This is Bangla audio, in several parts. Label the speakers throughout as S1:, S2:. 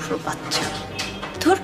S1: বুড়ো বাচ্চা ধুর।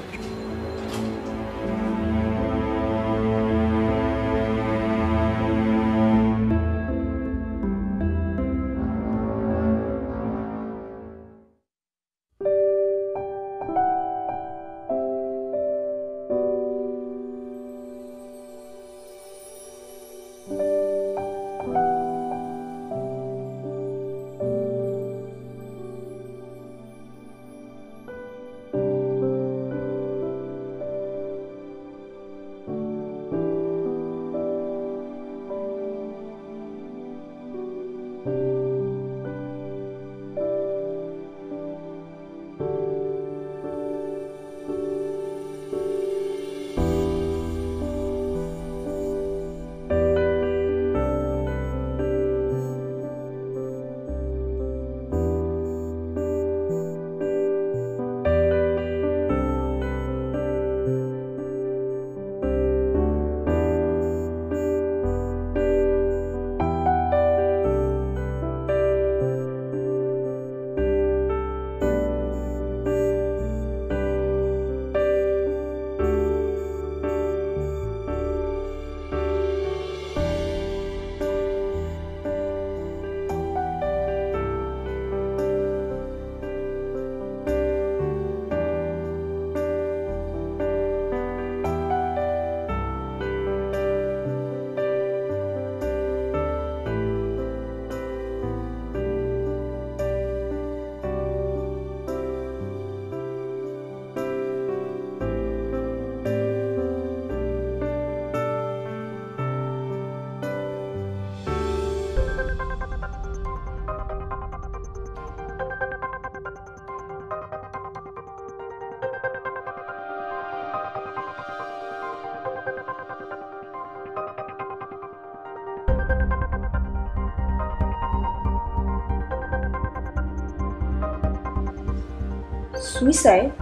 S1: Suicide?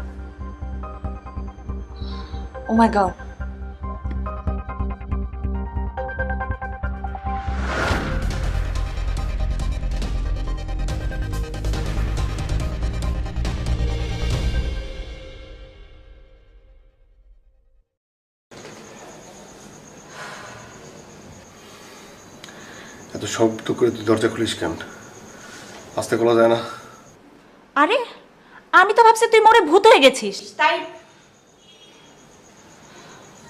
S1: Oh my god.
S2: এত শব্দ করে তুই দরজা খুলিস কেন? আস্তে খোলা যায় না?
S1: আরে আমি তো ভাবছি তুই মরে ভূত হয়ে গেছিস, তাই।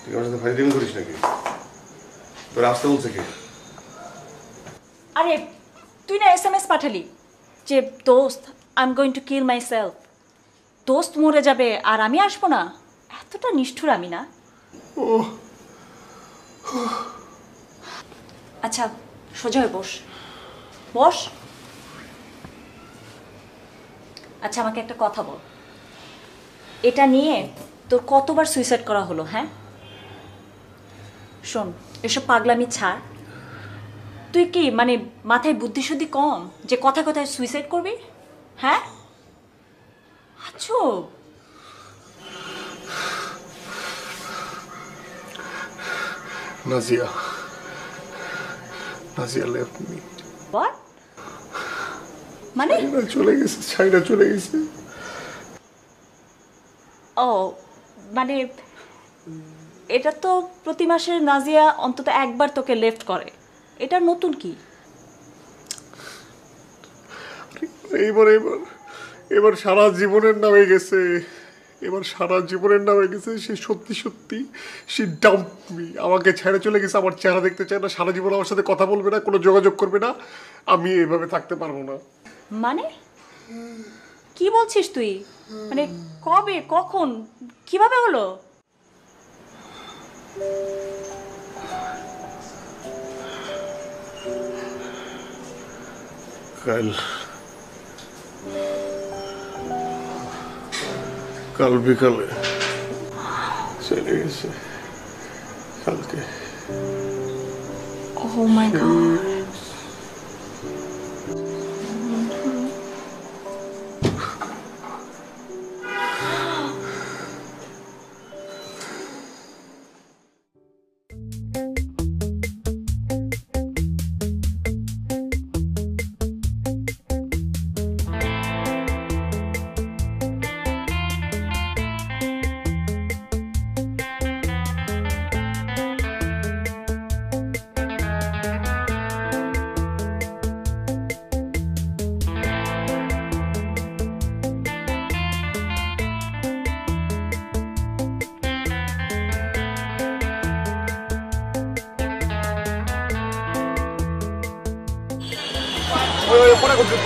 S2: তুই আমার সাথে ফাইটিং করিস নাকি? তোর আসতে বলছে কে?
S1: আরে তুই না SMS পাঠালি যে দোস্ত I am going to kill my self, দোস্ত মরে যাবে আর আমি আসবো না। এতটা নিষ্ঠুর আমি না। আচ্ছা সোজা হয়ে বস বস। আচ্ছা আমাকে একটা কথা বল, এটা নিয়ে তোর কতবার সুইসাইড করা হলো? হ্যাঁ শোন, এসব পাগলামি ছাড়। তুই কি মানে মাথায় বুদ্ধিশুদ্ধি কম যে কথা কথায় সুইসাইড করবি? হ্যাঁ আচ্ছা
S2: নাজিয়া লেফট মি।
S1: হোয়াট? মানে
S2: চলে গেছে, ছাইরা চলে গেছে।
S1: ও মানে এটা তো প্রতি মাসে নাজিয়া অন্তত একবার তোকে লেফট করে, এটা নতুন কি?
S2: এবার সারা জীবনের নামে গেছে, এবার সারা জীবনের নামে গেছে। সে সত্যি সত্যি সে ডাম্প মি, আমাকে ছেড়ে চলে গেছে। আমার চেহারা দেখতে চায় না, সারা জীবন আমার সাথে কথা বলবে না, কোনো যোগাযোগ করবে না। আমি এভাবে থাকতে পারবো না।
S1: মানে কি বলছিস তুই? মানে কবে, কখন, কিভাবে হলো?
S2: কাল বিকালে চলে গেছে, কালকে।
S1: Oh my god.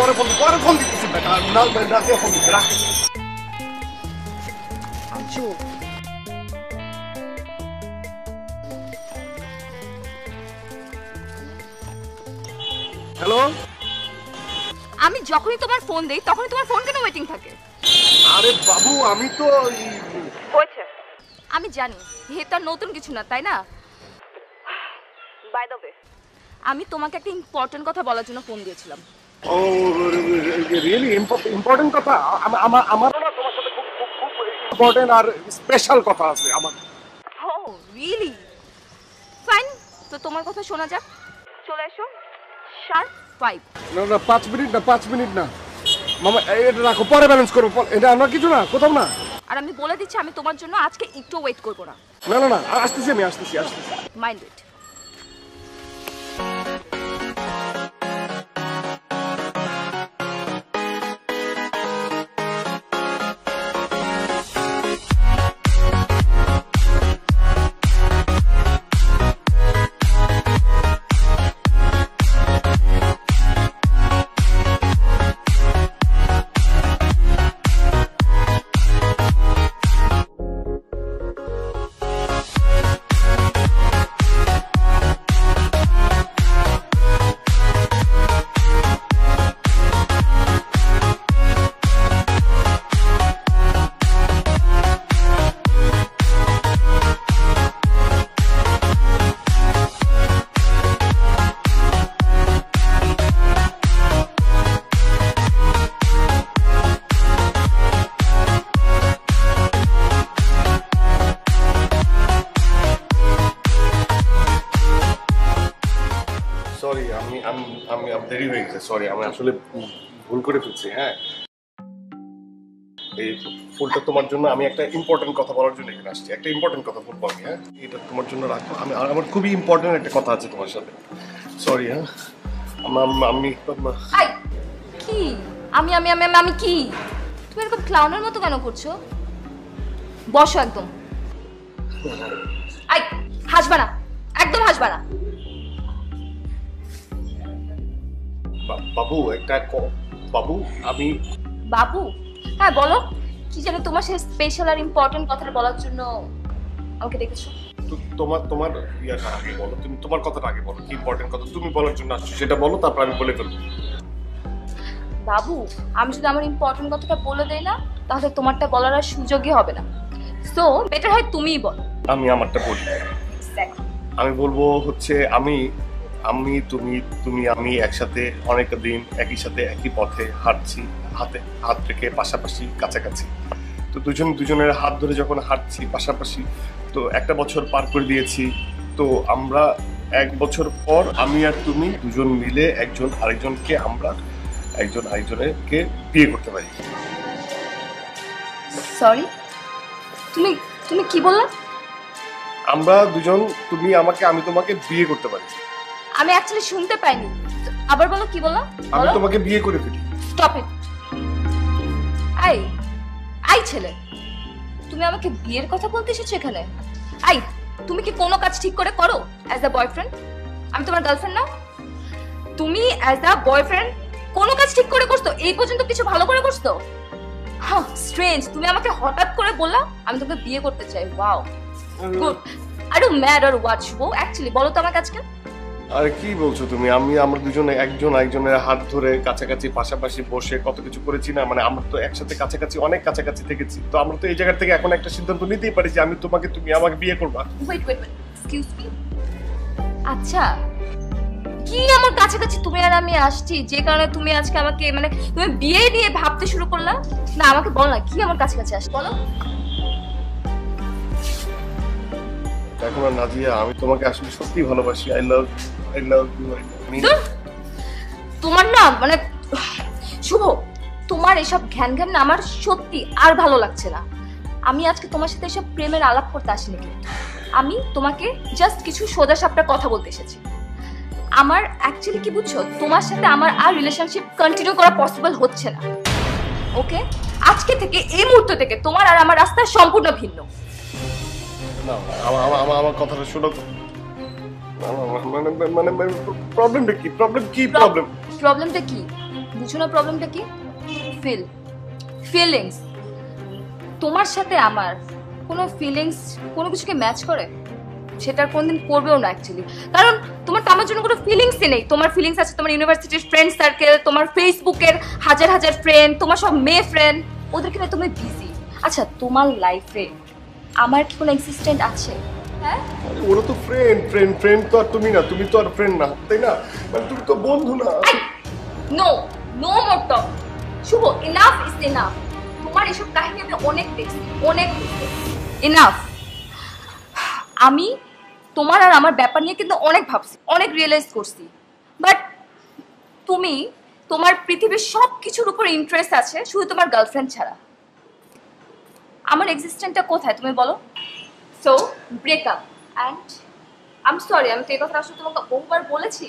S2: পরে ফোন দিতেছি না ফোন দিতে রাখ। হ্যালো,
S3: আমি যখনই তোমার ফোন দেই তখনই তোমার ফোন কেন ওয়েটিং থাকে?
S2: আরে বাবু আমি তো
S3: হয়েছে, আমি জানি এটা নতুন কিছু না, তাই না? বাই দ্য ওয়ে, আমি তোমাকে একটা ইম্পর্টেন্ট কথা বলার জন্য ফোন দিয়েছিলাম।
S2: ও রিয়েলি ইম্পর্টেন্ট কথা? আমার না তোমার সাথে খুব খুব খুব ইম্পর্টেন্ট আর স্পেশাল কথা আছে আমার।
S3: ও রিয়েলি? ফাইন, তো তোমার কথা শোনা যাক। চলে এসো শার্প 5।
S2: না 5 মিনিট না মামা, এটা রাখো, পরে ব্যালেন্স করবো। এটা আমরা কিছু না, কোথাও না।
S3: আর আমি বলে দিচ্ছি আমি তোমার জন্য আজকে একটু ওয়েট করব না।
S2: না আসতেছি, আমি আসতেছি।
S3: Mind it.
S2: সরি, আমি দেরি হয়ে গেছে, সরি, আমি আসলে ভুল করে ফেলছি। হ্যাঁ, এই ফুলটা তোমার জন্য, আমি একটা ইম্পর্টেন্ট কথা বলার জন্য এখানে আসছি। একটা ইম্পর্টেন্ট কথা বলবো আমি। হ্যাঁ, এটা তোমার জন্য রাখো। আমার খুবই ইম্পর্টেন্ট একটা কথা আছে তোমার সাথে। সরি। হ্যাঁ, আমি
S3: আই কি আমি আমি আমি আমি কি? তুমি এরকম ক্লাউনের মতো কেন করছো? বসো একদম। আই হাসবা না, একদম হাসবা না।
S2: বাবু বাবু আমি
S3: বাবু? হ্যাঁ বলো, কি জানি তোমার সেই স্পেশাল আর ইম্পর্টেন্ট কথাটা বলার জন্য আমাকে ডেকেছো।
S2: তোমার ইয়াটা আগে বলো, তুমি তোমার কথাটা আগে বলো। কি ইম্পর্টেন্ট কথা তুমি বলার জন্য আসছো সেটা বলো, তারপর আমি বলে ফেলবো।
S3: বাবু, আমি যদি আমার ইম্পর্টেন্ট কথাটা বলে দেই না, তাহলে তোমারটা বলার আর সুযোগই হবে না। সো বেটার হয় তুমিই বলো।
S2: আমি আমারটা বলি। আমি বলবো হচ্ছে আমি আমি একসাথে অনেক দিন একই সাথে একই পথে হাঁটছি, হাতে হাত রেখে পাশাপাশি কাছাকাছি। তো দুজনের হাত ধরে যখন হাঁটছি পাশাপাশি, তো একটা বছর পার করে দিয়েছি। তো আমরা 1 বছর পর আমি আর তুমি দুজন মিলে একজন আরেকজনকে বিয়ে করতে পারি।
S3: সরি, তুমি কি বললা?
S2: আমরা দুজন, তুমি আমাকে, আমি তোমাকে বিয়ে করতে পারি।
S3: আমি অ্যাকচুয়ালি শুনতে পাইনি, আবার বলো কি বললা?
S2: আমি তোমাকে বিয়ে করে ফেলি।
S3: Stop it. আই ছেলে, তুমি আমাকে বিয়ের কথা বলতে এসেছো এখানে? তুমি কি কোনো কাজ ঠিক করে করো অ্যাজ আ বয়ফ্রেন্ড? আমি তোমার গার্লফ্রেন্ড না? তুমি অ্যাজ আ বয়ফ্রেন্ড কোনো কাজ ঠিক করে করছো? এই পর্যন্ত কিছু ভালো করে করছো? হ্যাঁ, স্ট্রেঞ্জ। তুমি আমাকে হঠাৎ করে বললা আমি তোমাকে বিয়ে করতে চাই। Wow, good. Are you mad or what Shubho? Actually বলো তো আমাকে আজকে।
S2: আরে কি বলছো তুমি? আমরা দুজনে একজন আরেকজনের হাত ধরে কাছাকাছি পাশাপাশি বসে কত কিছু করেছি না? মানে আমরা তো একসাথে অনেক কাছাকাছি থেকেছি। তো আমরা তো এই জায়গা থেকে এখন একটা সিদ্ধান্ত নিতেই পারি যে তুমি আমাকে বিয়ে করবা।
S3: Wait, excuse me. আচ্ছা, কি আমার কাছাকাছি তুমি আর আমি আসছি যে কারণে তুমি আজকে আমাকে তুমি বিয়ে নিয়ে ভাবতে শুরু করলা? না, আমাকে বল না, কি আমার কাছাকাছি আসছে বলো।
S2: দেখো না নাজিয়া, আমি তোমাকে আসলে সত্যি ভালোবাসি। I love you.
S3: তোমার না শুভ, তোমার এসব ঘ্যান না আমার সত্যি আর ভালো লাগছে না। আমি আজকে তোমার সাথে এসব প্রেমের আলাপ করতে আসিনি, কিন্তু আমি তোমাকে জাস্ট কিছু সোজা সাপটা কথা বলতে এসেছি। আমার অ্যাকচুয়ালি কি বুঝছো, তোমার সাথে আমার আর রিলেশনশিপ কন্টিনিউ করা পসিবল হচ্ছে না। ওকে, আজকে থেকে এই মুহূর্ত থেকে তোমার আর আমার রাস্তা সম্পূর্ণ ভিন্ন।
S2: না, আমার কথাটা শোনো। প্রবলেমটা কি?
S3: প্রবলেমটা কি? বুঝো না প্রবলেমটা কি? ফিলিংস। তোমার সাথে আমার কোনো ফিলিংস কোনো কিছুকে ম্যাচ করে? সেটা কোনদিন করবেও না অ্যাকচুয়ালি। কারণ তোমার তো আমার জন্য কোনো ফিলিংসই নেই। তোমার ফিলিংস আছে তোমার ইউনিভার্সিটির ফ্রেন্ড সার্কেল, তোমার ফেসবুকের হাজার হাজার ফ্রেন্ড, তোমার সব মেয়ে ফ্রেন্ড, ওদেরকে নিয়ে তুমি বিজি। আচ্ছা, তোমার লাইফে আমার কি কোনো এক্সিস্টেন্ট আছে? হ্যাঁ,
S2: ওরা তো ফ্রেন্ড ফ্রেন্ড ফ্রেন্ড তো আর তুমি না, তুমি তো আর ফ্রেন্ড না, তাই না? মানে তুমি তো বন্ধু না।
S3: No no more talk. Shubho, enough is enough. তোমার এসব কাহিনী আমি অনেক দেখছি, অনেক দেখছি। ইনাফ। আমি তোমার আর আমার ব্যাপার নিয়ে কিন্তু অনেক ভাবছি, অনেক রিয়েলাইজ করছি, বাট তুমি তোমার পৃথিবীর সব কিছুর উপর ইন্টারেস্ট আছে শুধু তোমার গার্লফ্রেন্ড ছাড়া। আমার এক্সিস্টেন্টটা কোথায় তুমি বলো? So breakup. And I am sorry, আমি তো এই কথা আসলে তোমাকে বহুবার বলেছি,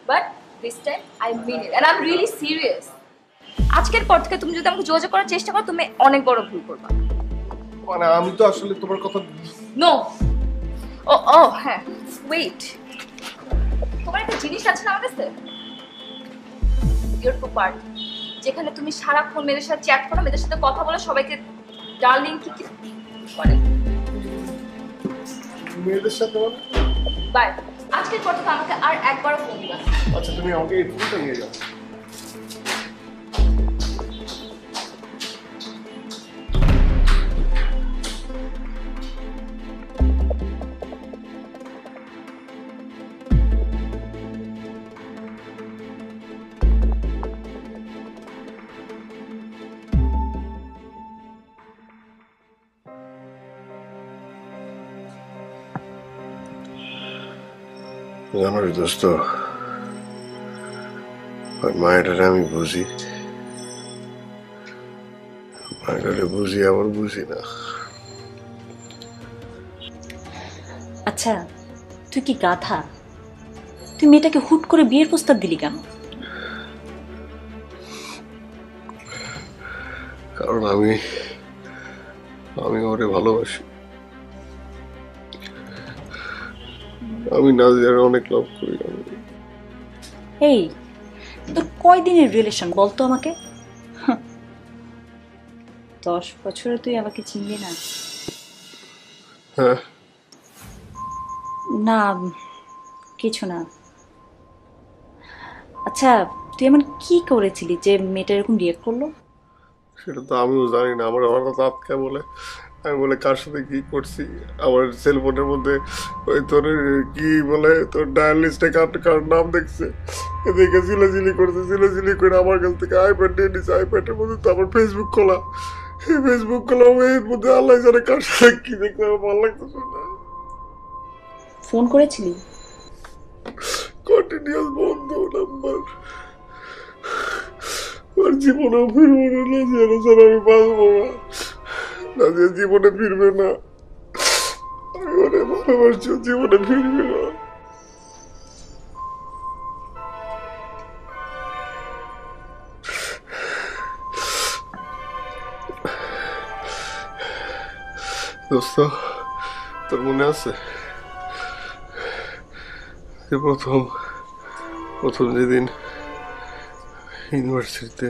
S3: but this time I mean it and I am really serious. আজকের পর থেকে তুমি যদি আমাকে যোগাযোগ করার চেষ্টা করো, তুমি অনেক বড় ভুল করবা।
S2: মানে আমি তো আসলে তোমার কথা।
S3: নো। ও ও হ্যাঁ, ওয়েট। তোমার একটা জিনিস আছে না আমার কাছে, ইউর টু পার্ট, যেখানে তুমি সারাক্ষণ মেয়েদের সাথে চ্যাট করো, মেয়েদের সাথে কথা বলো, সবাইকে ডার্লিং কি কি করে।
S2: মেয়েদের সাথে মানে?
S3: বাই। আজকের পর থেকে আমাকে আর একবারও ফোন দিবা।
S2: আচ্ছা, তুমি আমাকে এই ফোনটা নিয়ে যাও। আমার দোস্ত, মায়ের আমি বুঝি, মায়ের বুঝি আবার বুঝি না।
S1: আচ্ছা, তুই কি গাধা? তুই মেয়েটাকে হুট করে বিয়ের প্রস্তাব দিলি কেন?
S2: কারণ আমি ওরে ভালোবাসি। আমি নাজিয়ারে অনেক লাভ করি।
S1: এই, তোর কয়দিনের রিলেশন বলতো আমাকে? 10 বছরে তুই আমাকে চিনবি না?
S2: হ্যাঁ।
S1: না, কিছু না। আচ্ছা, তুই এমন কি করেছিলি যে মেয়েটা এরকম রিয়েক্ট করলো?
S2: সেটা তো আমিও জানি না। আমার হঠাৎ আটকা বলে, আমি বলে কার সাথে কি করছি, আমার সেলফোনের মধ্যে ওই তোর কি বলে তোর ডায়াল লিস্টে কার নাম দেখছে, দেখে চিলাচিলি করছে, চিলাচিলি করে আমার কাছ থেকে আইপ্যাড নিয়ে নিচ্ছে। আইপ্যাডের মধ্যে তো আমার ফেসবুক খোলা, ফেসবুক খোলা, এর মধ্যে আল্লাহ জানে কার সাথে কি দেখতে আমার ভালো লাগতেছে না।
S1: ফোন করেছিলি?
S2: কন্টিনিউয়াস বন্ধ নাম্বার। আর জীবনেও ফিরবো না, নাজিয়ার ছাড়া আমি বাঁচবো না। নাজিয়া জীবনে ফিরবে না, আমি ওরে ভালোবাসছি, জীবনে ফিরবে না। দোস্ত, তোর মনে আছে যে প্রথম যেদিন ইউনিভার্সিটিতে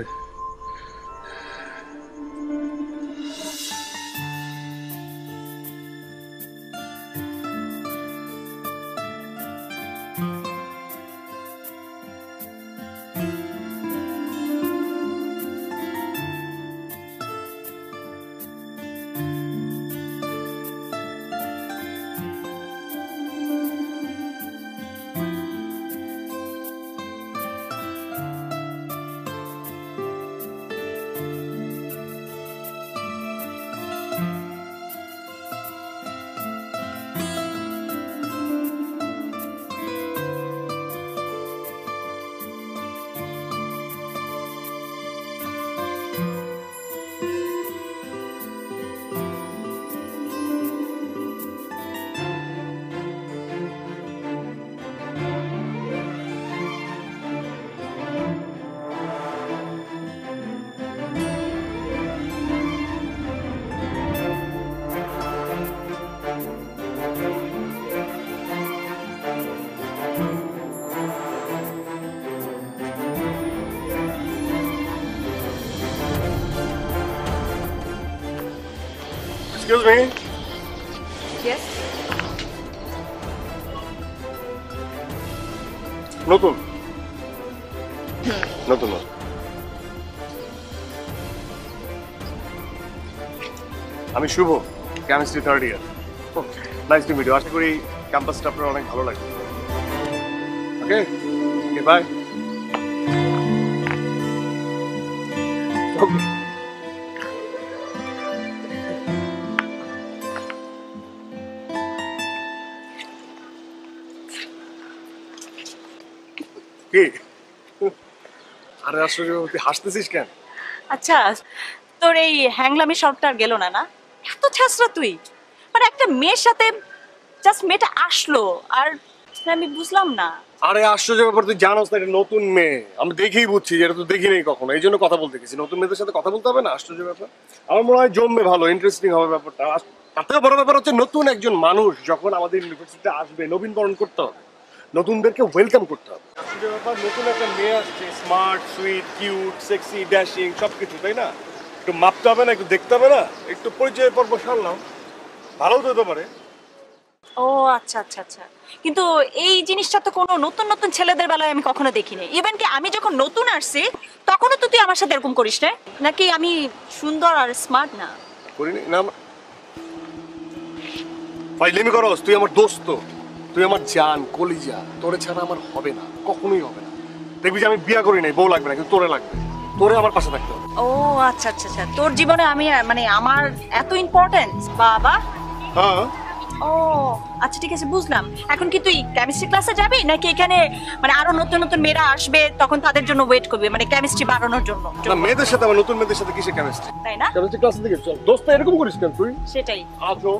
S2: এক্সকিউজ মি।
S3: ইয়েস।
S2: নতুন নতুন আমি Shubho, chemistry 3rd year. Nice to meet you. আশা করি ক্যাম্পাসটা আপনার অনেক ভালো লাগবে। ওকে ওকে বাই। ওকে কি আরে আশ্চর্য, তুই হাসতেছিস কেন?
S1: আচ্ছা, তোর এই হ্যাংলামি সবটা আর গেল না? না এত ছাসরা তুই, মানে একটা মেয়ের সাথে জাস্ট মেয়েটা আসলো আর আমি বুঝলাম না।
S2: আরে আশ্চর্য ব্যাপার, তুই জানোস না এটা নতুন মেয়ে। আমি দেখেই বুঝছি যে এটা তো দেখি নেই কখনো, এই জন্য কথা বলতে গেছি। নতুন মেয়েদের সাথে কথা বলতে হবে না, আশ্চর্য ব্যাপার। আমার মনে হয় জমবে, ভালো ইন্টারেস্টিং হবে ব্যাপারটা। আর তার থেকে বড় ব্যাপার হচ্ছে নতুন একজন মানুষ যখন আমাদের ইউনিভার্সিটিতে আসবে, নবীনবরণ করতে হবে, নতুনদেরকে ওয়েলকাম করতে হবে। আশ্চর্য ব্যাপার, নতুন একটা মেয়ে আসছে, smart, sweet, cute, sexy, dashing সবকিছু, তাই না? একটু মাপতে হবে না, একটু দেখতে হবে না? একটু পরিচয় পর্ব সারলাম, ভালোও তো হতে পারে।
S1: ও আচ্ছা আচ্ছা আচ্ছা, কিন্তু এই জিনিসটা তো কোনো নতুন নতুন ছেলেদের বেলায় আমি কখনো দেখিনি। ইভেন কি আমি যখন নতুন আসছি তখনও তো তুই আমার সাথে এরকম করিস না? নাকি আমি সুন্দর আর স্মার্ট না?
S2: করিনি না ভাই, লেমি করস। তুই আমার দোস্ত, তুই আমার জান, কলিজা। তোরে ছাড়া আমার হবে না, কখনোই হবে না। দেখবি যে আমি বিয়া করি নাই, বউ লাগবে না, কিন্তু তোরে লাগবে। তোরে আমার পাশে থাকতে হবে।
S1: ও আচ্ছা আচ্ছা আচ্ছা, তোর জীবনে আমি মানে আমার এত ইম্পর্টেন্স? বাবা।
S2: হ্যাঁ
S1: ও আচ্ছা ঠিক আছে, বুঝলাম। এখন কি তুই কেমিস্ট্রি ক্লাসে যাবি নাকি এখানে মানে আরো নতুন নতুন মেয়েরা আসবে তখন তাদের জন্য ওয়েট করবি, মানে কেমিস্ট্রি বাড়ানোর জন্য?
S2: না, মেয়েদের সাথে আমার, নতুন মেয়েদের সাথে কিসে কেমিস্ট্রি?
S1: তাই না?
S2: কেমিস্ট্রি ক্লাসে দিকে চল। দোস্ত এরকম করিস কেন তুই?
S1: সেটাই।
S2: আজও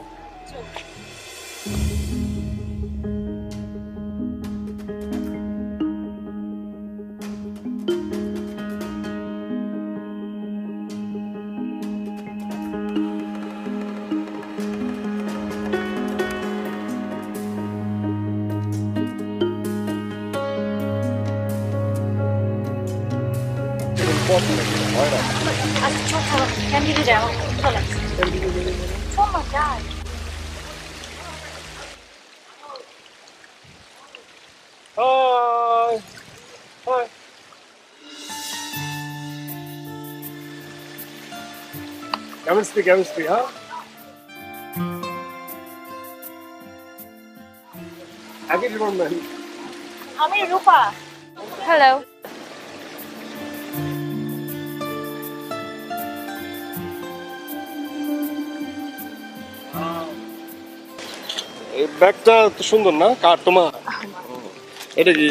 S2: হয় না।
S1: আচ্ছা চল চল, ক্যান্টিনে যাই, আমার খুব ভালো লাগছে। চল না যাই।
S2: High high. কেমিস্ট্রি কেমিস্ট্রি, হ্যাঁ একই ডিপার্টমেন্ট।
S1: আমি রূপা।
S3: হ্যালো।
S2: এই ব্যাগটা তো সুন্দর না? কার তোমার? এটা কি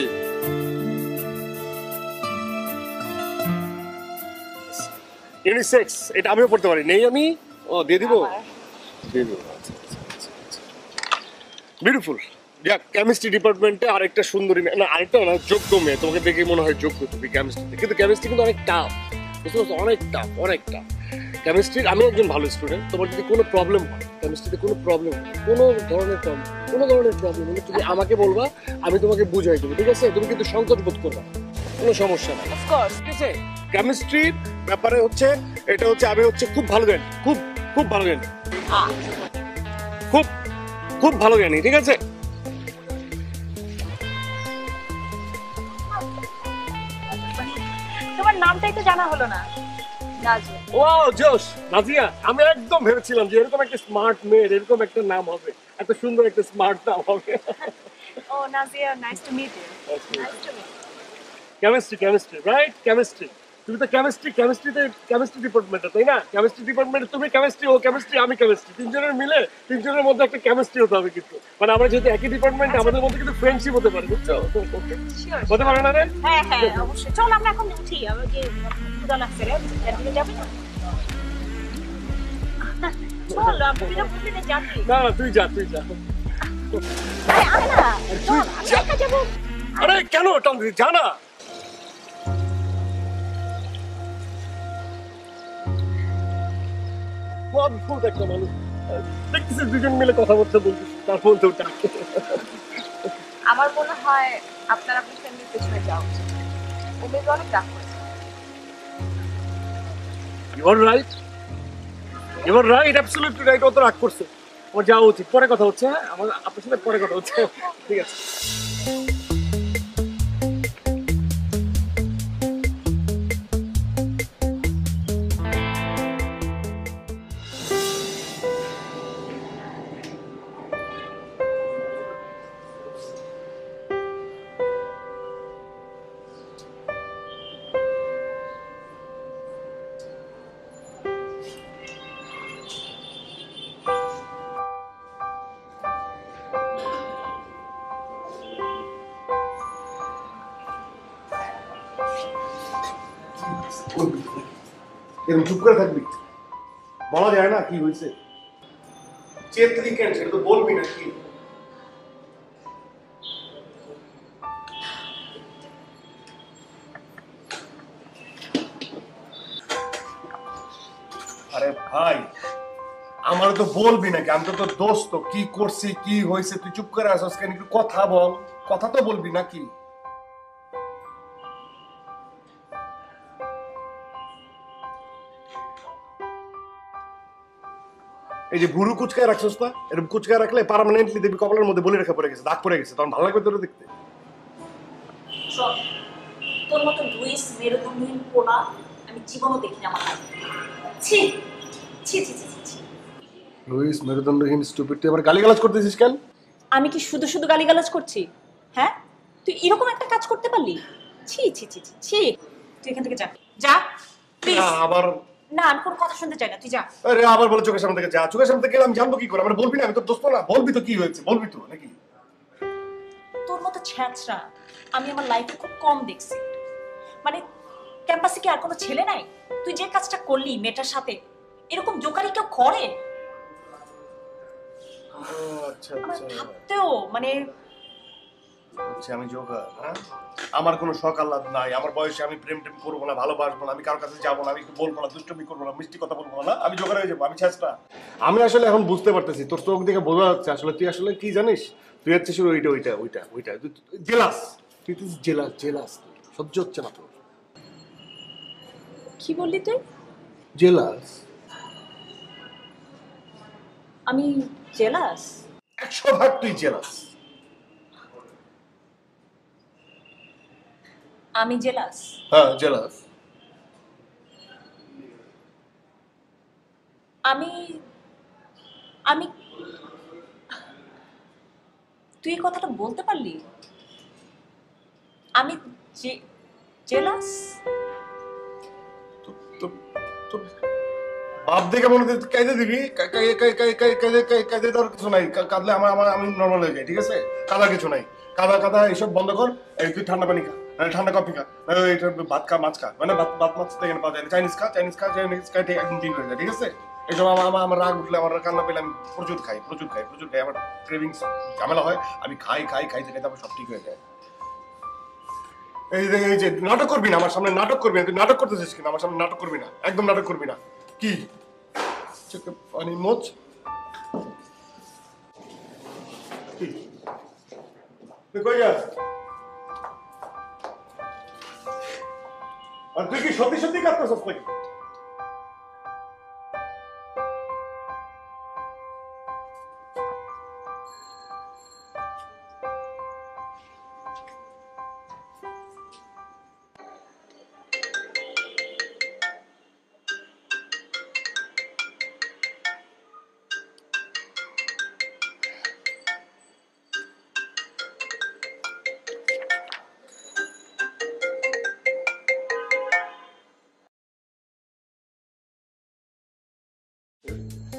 S2: ইউনিসেক্স? এটা আমিও পড়তে পারি, নেই আমি? ও দিয়ে দিব, দিয়ে দিব। বিউটিফুল। যাক, কেমিস্ট্রি ডিপার্টমেন্টে আরেকটা সুন্দরী মেয়ে, না আরেকটা না, যোগ্য মেয়ে। তোমাকে দেখে মনে হয় যোগ্য তুমি কেমিস্ট্রিতে, কিন্তু কেমিস্ট্রি কিন্তু অনেক টাফ, বুঝতে পারছো? অনেক টাফ, অনেক টাফ কেমিস্ট্রির। আমি একজন ভালো স্টুডেন্ট। তোমার যদি কোনো প্রবলেম হয় কেমিস্ট্রিতে, কোনো প্রবলেম হয়, কোনো ধরনের প্রবলেম হলে তুমি আমাকে বলবা, আমি তোমাকে বুঝাই দেবো, ঠিক আছে? তুমি কিন্তু সংকট বোধ করবা, কোনো সমস্যা নাই।
S1: অফকোর্স।
S2: ঠিক আছে? কেমিস্ট্রির ব্যাপারে হচ্ছে এটা হচ্ছে, আমি হচ্ছে খুব ভালো জানি, খুব খুব ভালো জানি, খুব খুব ভালো জানি, ঠিক আছে?
S1: তোমার নামটাই তো জানা হলো না। নাজিয়া।
S2: ও জোশ, নাজিয়া। আমি একদম ভেবেছিলাম যে এরকম একটা স্মার্ট মেয়ের এরকম একটা নাম হবে, এত সুন্দর একটা স্মার্ট নাম হবে।
S1: ও Nazia, nice to meet you. Nice to meet.
S2: Chemistry chemistry right, chemistry. তুমি তো কেমিস্ট্রিতে কেমিস্ট্রি ডিপার্টমেন্টে, তাই না? কেমিস্ট্রি ডিপার্টমেন্টে তুমি কেমিস্ট্রি, ও কেমিস্ট্রি, আমি কেমিস্ট্রি, তিনজনের মিলে তিনজনের মধ্যে একটা কেমিস্ট্রি হতে হবে। কিন্তু মানে আমরা যেহেতু একই ডিপার্টমেন্টে, আমাদের মধ্যে কিন্তু ফ্রেন্ডশিপ হতে পারে, বুঝছো?
S1: শিওর।
S2: হতে পারে না রে?
S1: হ্যাঁ হ্যাঁ অবশ্যই। চল আমরা এখন উঠি, আমাকে ক্ষুধা লাগছে রে। ক্যান্টিনে যাবি? চল, আমি তো ক্যান্টিনে যাচ্ছি।
S2: না না, তুই যা, তুই যা।
S1: আরে আরে না, চল আমি একা যাবো।
S2: আরে কেন টান দিবি? যা না। অদ্ভুত একটা মানুষ, দেখতেছি দুজন মিলে কথা বলতে বলছিস, তার মধ্যেও ডাকে।
S3: আমার মনে হয় আপনার আপনার ফ্যামিলির পেছনে যাওয়া উচিত। ও মেয়েকে অনেক রাগ করেছে।
S2: ইউ আর রাইট, এবার রাইট, অ্যাবসলিউটলি রাইট, ও তো রাগ করছে, আমার যাওয়া উচিত, পরে কথা হচ্ছে। হ্যাঁ, আমার আপনার সাথে পরে কথা হচ্ছে, ঠিক আছে। এরকম চুপ করে থাকবি, বলা যায় না কি হয়েছে। চেতলি কেন সেটা তো বলবি না কি? আরে ভাই, আমার তো বলবি নাকি? আমি তো তোর দোস্ত, কি করছি কি হয়েছে তুই চুপ করে আসস কেন? একটু কথা বল, কথা তো বলবি নাকি? এই যে ভুরু কুচকায় রাখছিস না, এরকম কুচকায় রাখলে পার্মানেন্টলি দেখবি কপালের মধ্যে বলে রেখা পড়ে গেছে, দাগ পড়ে গেছে, তখন ভালো লাগবে তোর দেখতে।
S1: তোর মতো লুইস মেরুদণ্ডহীন পোলা আমি জীবনও দেখিনি আমার লাইফে। ছি ছি ছি ছি ছি।
S2: লুইস মেরুদণ্ডহীন স্টুপিড, তুই আবার গালিগালাজ করতেছিস কেন?
S1: আমি কি শুধু শুধু গালিগালাজ করছি? হ্যাঁ, তুই এরকম একটা কাজ করতে পারলি? ছি ছি ছি ছি ছি। তুই এখান থেকে যা, যা প্লিজ।
S2: আবার
S1: না, আমি কোনো কথা শুনতে চাই না, তুই যা।
S2: আরে আবার বলে চোখের সামনে থেকে যা, চোখের সামনে থেকে গেলে আমি জানবো কি করে? আমার বলবি না? আমি তোর দোস্ত না, বলবি তো কি হয়েছে, বলবি তো নাকি?
S1: তোর মতো ছ্যাঁচড়া আমি আমার লাইফে খুব কম দেখছি। মানে ক্যাম্পাসে কি আর কোনো ছেলে নাই? তুই যে কাজটা করলি মেয়েটার সাথে, এরকম জোকারি কেউ করে?
S2: আচ্ছা
S1: আমার
S2: আচ্ছা
S1: ভাবতেও মানে
S2: আচ্ছা, আমি জোকার? হ্যাঁ, আমার কোনো শখ আহ্লাদ নাই, আমার বয়সে আমি প্রেম টেম করবো না, ভালোবাসবো না, আমি কারোর কাছে যাবো না, আমি একটু বলবো না, দুষ্টমি করবো না, মিষ্টি কথা বলবো না, আমি জোকার হয়ে যাবো, আমি ছেঁচড়া? আমি আসলে এখন বুঝতে পারতেছি, তোর চোখ দেখে বোঝা যাচ্ছে আসলে তুই আসলে কি জানিস, তুই হচ্ছে শুধু ওইটা ওইটা ওইটা ওইটা জেলাস, তুই তুই জেলাস জেলাস, সহ্য হচ্ছে না তোর।
S1: কি বললি তুই?
S2: জেলাস?
S1: আমি জেলাস?
S2: 100% তুই জেলাস।
S1: আমি জেলাস?
S2: হ্যাঁ জেলাস।
S1: আমি আমি তুই এই কথাটা বলতে পারলি? আমি জেলাস?
S2: বাপ দেখে মনে হচ্ছে কাইদে দিবি, কাইদে দেওয়ার কিছু নাই, কাঁদলে আমার আমার আমি নর্মাল হয়ে যাই, ঠিক আছে? কাদার কিছু নাই, কাদা কাদা এইসব বন্ধ কর। এই তুই ঠান্ডা পানি খা, ঠান্ডা কফি খা, এটা ভাত খা, মাছ খা, মানে ভাত মাছ তো এখানে পাওয়া যায় না, চাইনিজ খা, একদম ঠিক হয়ে যায়, ঠিক আছে? এইসব আমার রাগ উঠলে, আমার কান্না পেলে আমি প্রচুর খাই, আমার ক্রেভিংস ঝামেলা হয়, আমি খাই খাইতে আমার সব ঠিক হয়ে যায়। এই যে নাটক করবি না আমার সামনে, নাটক করবি না, তুই নাটক করতেছিস কিনা আমার সামনে? নাটক করবি না, একদম নাটক করবি না। কি চোখে পানি মোচ? তুই কই যাস? আর তুই কি সত্যি সত্যি কাঁদতেছিস নাকি?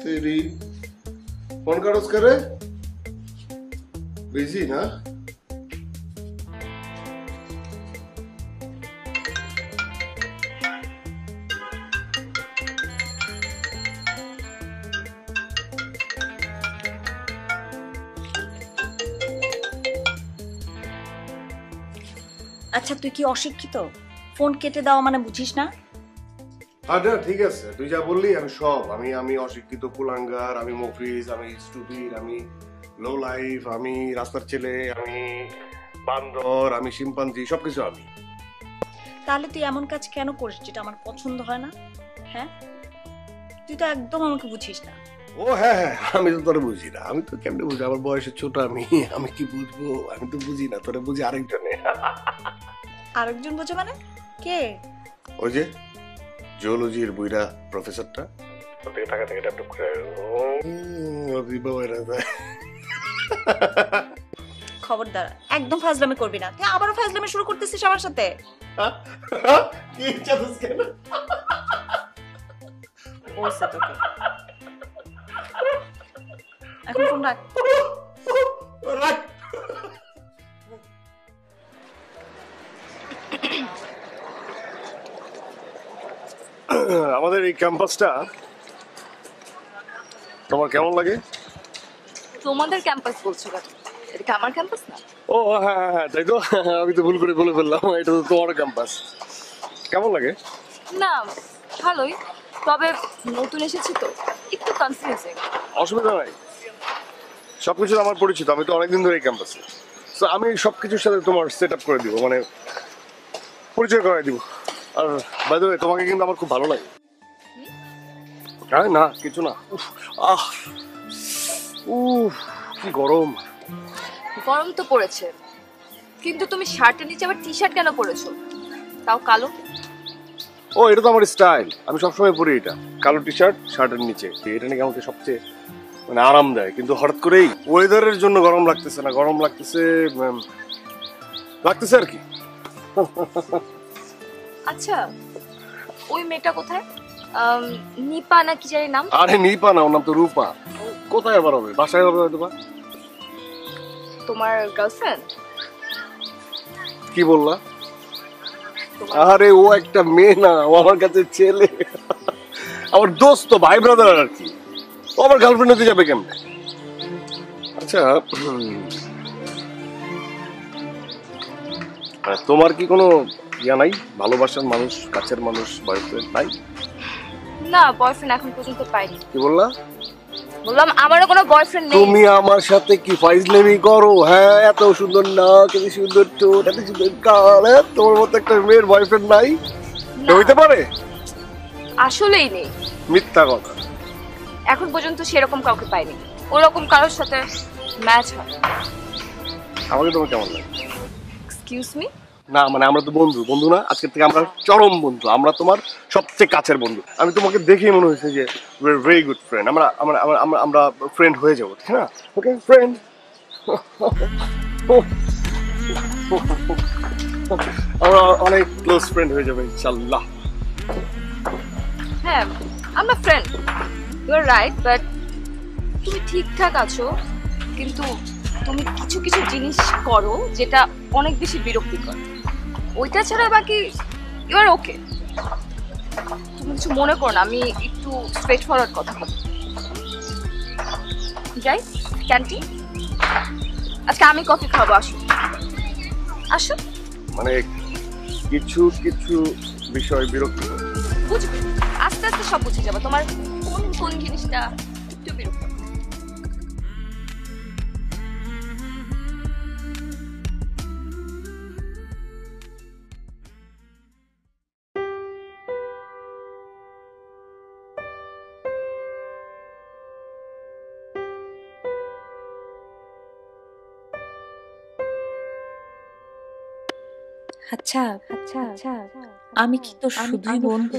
S2: तेरी फोन का रोज करे बिजी ना?
S1: আচ্ছা, তুই কি অশিক্ষিত? ফোন কেটে দেওয়া মানে বুঝিস না?
S2: আচ্ছা ঠিক আছে, তুই যা বললি আমি সব, আমি অশিক্ষিত, কুলাঙ্গার, আমি মফিজ, আমি স্টুপিড, আমি লো লাইফ, আমি রাস্তার ছেলে, আমি বান্দর, আমি শিম্পাঞ্জি, সবকিছু আমি।
S1: তাহলে তুই এমন কাজ কেন করিস যেটা আমার পছন্দ হয় না? হ্যাঁ, তুই তো একদম আমাকে বুঝিস না।
S4: ও হ্যাঁ হ্যাঁ, আমি তো তোরে বুঝি না। আমি তো কেমনে বুঝি, আমার বয়সে ছোট আমি, আমি কি বুঝবো? আমি তো বুঝি না, তোরে বুঝি আরেকজনে।
S1: আরেকজন বোঝে মানে? কে?
S4: ওই যে জিওলজির বুইরা প্রফেসরটা, ওর থেকে টাকা থেকে ট্যাপ করে
S1: খবরদার একদম ফাজলামি করবি না। তুই আবারও ফাজলামি শুরু করতেছিস আমার সাথে।
S4: কি চাস কেন?
S1: বলছে তোকে। এখন ফোন রাখ।
S4: আমাদের এই ক্যাম্পাসটা তোমার কেমন লাগে?
S3: তোমাদের ক্যাম্পাস বলছো কেন? এটা কি আমার ক্যাম্পাস না?
S4: ও হ্যাঁ হ্যাঁ হ্যাঁ, তাই তো, আমি তো ভুল করে বলে ফেললাম, এটা তো তোমার ক্যাম্পাস। কেমন লাগে?
S3: না, ভালোই, তবে নতুন এসেছি তো একটু কনফিউজিং।
S4: অসুবিধা নাই, সবকিছু আমার পরিচিত, আমি তো অনেকদিন ধরে এই ক্যাম্পাসে। তো আমি সবকিছুর সাথে তোমার সেট আপ করে দিব, মানে পরিচয় করাই দিব। আর বাই দ্য ওয়ে, তোমাকে কিন্তু আমার খুব ভালো লাগে। হ্যাঁ না কিছু না। উফ, আহ উফ, কি গরম।
S3: গরম তো পড়েছে, কিন্তু তুমি শার্টের নিচে আবার টি শার্ট কেন পরেছো, তাও কালো?
S4: ও এটা তো আমার স্টাইল, আমি সবসময় পরি এটা, কালো টি শার্ট শার্টের নিচে। এটা নাকি আমাকে সবচেয়ে মানে আরাম দেয়। কিন্তু হঠাৎ করেই ওয়েদারের জন্য গরম লাগতেছে না, গরম লাগতেছে লাগতেছে আর কি।
S3: আচ্ছা, ওই মেয়েটা কোথায়? নিপা না কি জানি নাম?
S4: আরে নিপা না, ওর নাম তো রূপা। কোথায় আবার হবে? বাসায় হবে হয়তো বা।
S3: তোমার গার্লফ্রেন্ড?
S4: কি বললা? আরে ও একটা মেয়ে না, ও আমার কাছে ছেলে, আমার দোস্ত, ভাই ব্রাদার আর কি। ও আমার গার্লফ্রেন্ড হতে যাবে কেমনে? আচ্ছা তোমার কি কোনো ইয়া নাই, ভালোবাসার মানুষ, কাছের মানুষ, বয়ফ্রেন্ড নাই?
S3: না, বয়ফ্রেন্ড এখন পর্যন্ত পাইনি।
S4: কি বললা?
S3: বললাম আমারও কোনো বয়ফ্রেন্ড নেই।
S4: তুমি আমার সাথে কি ফাইজলামি করো? হ্যাঁ, এত সুন্দর নাক, এত সুন্দর ঠোঁট, এত সুন্দর গাল, তোমার মতো একটা মেয়ের বয়ফ্রেন্ড নাই? হইতে পারে?
S3: আসলেই নেই।
S4: মিথ্যা কথা।
S3: এখন পর্যন্ত সেরকম কাউকে পাইনি, ওরকম কারোর সাথে ম্যাচ হয়।
S4: আমাকে তোমার কেমন লাগে?
S3: Excuse me?
S4: না মানে আমরা তো বন্ধু, বন্ধু না? আজকে থেকে আমরা চরম বন্ধু, আমরা তোমার সবচেয়ে কাছের বন্ধু। আমি তোমাকে দেখেই মনে হয়েছে যে we are very good friend. আমরা আমরা আমরা আমরা ফ্রেন্ড হয়ে যাবো, ঠিক না? Okay friend. আমরা অনেক ক্লোজ ফ্রেন্ড হয়ে যাবো ইনশাআল্লাহ।
S3: হ্যাঁ, আমরা friend, you are right, but তুমি ঠিকঠাক আছো, কিন্তু তুমি কিছু কিছু জিনিস করো যেটা অনেক বেশি বিরক্তিকর। ওইটা ছাড়া বাকি ইউ আর ওকে। তুমি কিছু মনে করো না, আমি একটু স্ট্রেট ফরওয়ার্ড কথা বলি। যাই ক্যান্টিন, আজকে আমি কফি খাবো, আসো আসো।
S4: মানে কিছু কিছু বিষয় বিরক্ত,
S3: বুঝবে, আস্তে আস্তে সব বুঝে যাবে তোমার কোন কোন জিনিসটা একটু বিরক্ত।
S1: আচ্ছা আচ্ছা আচ্ছা, আমি কি তো শুধুই বন্ধু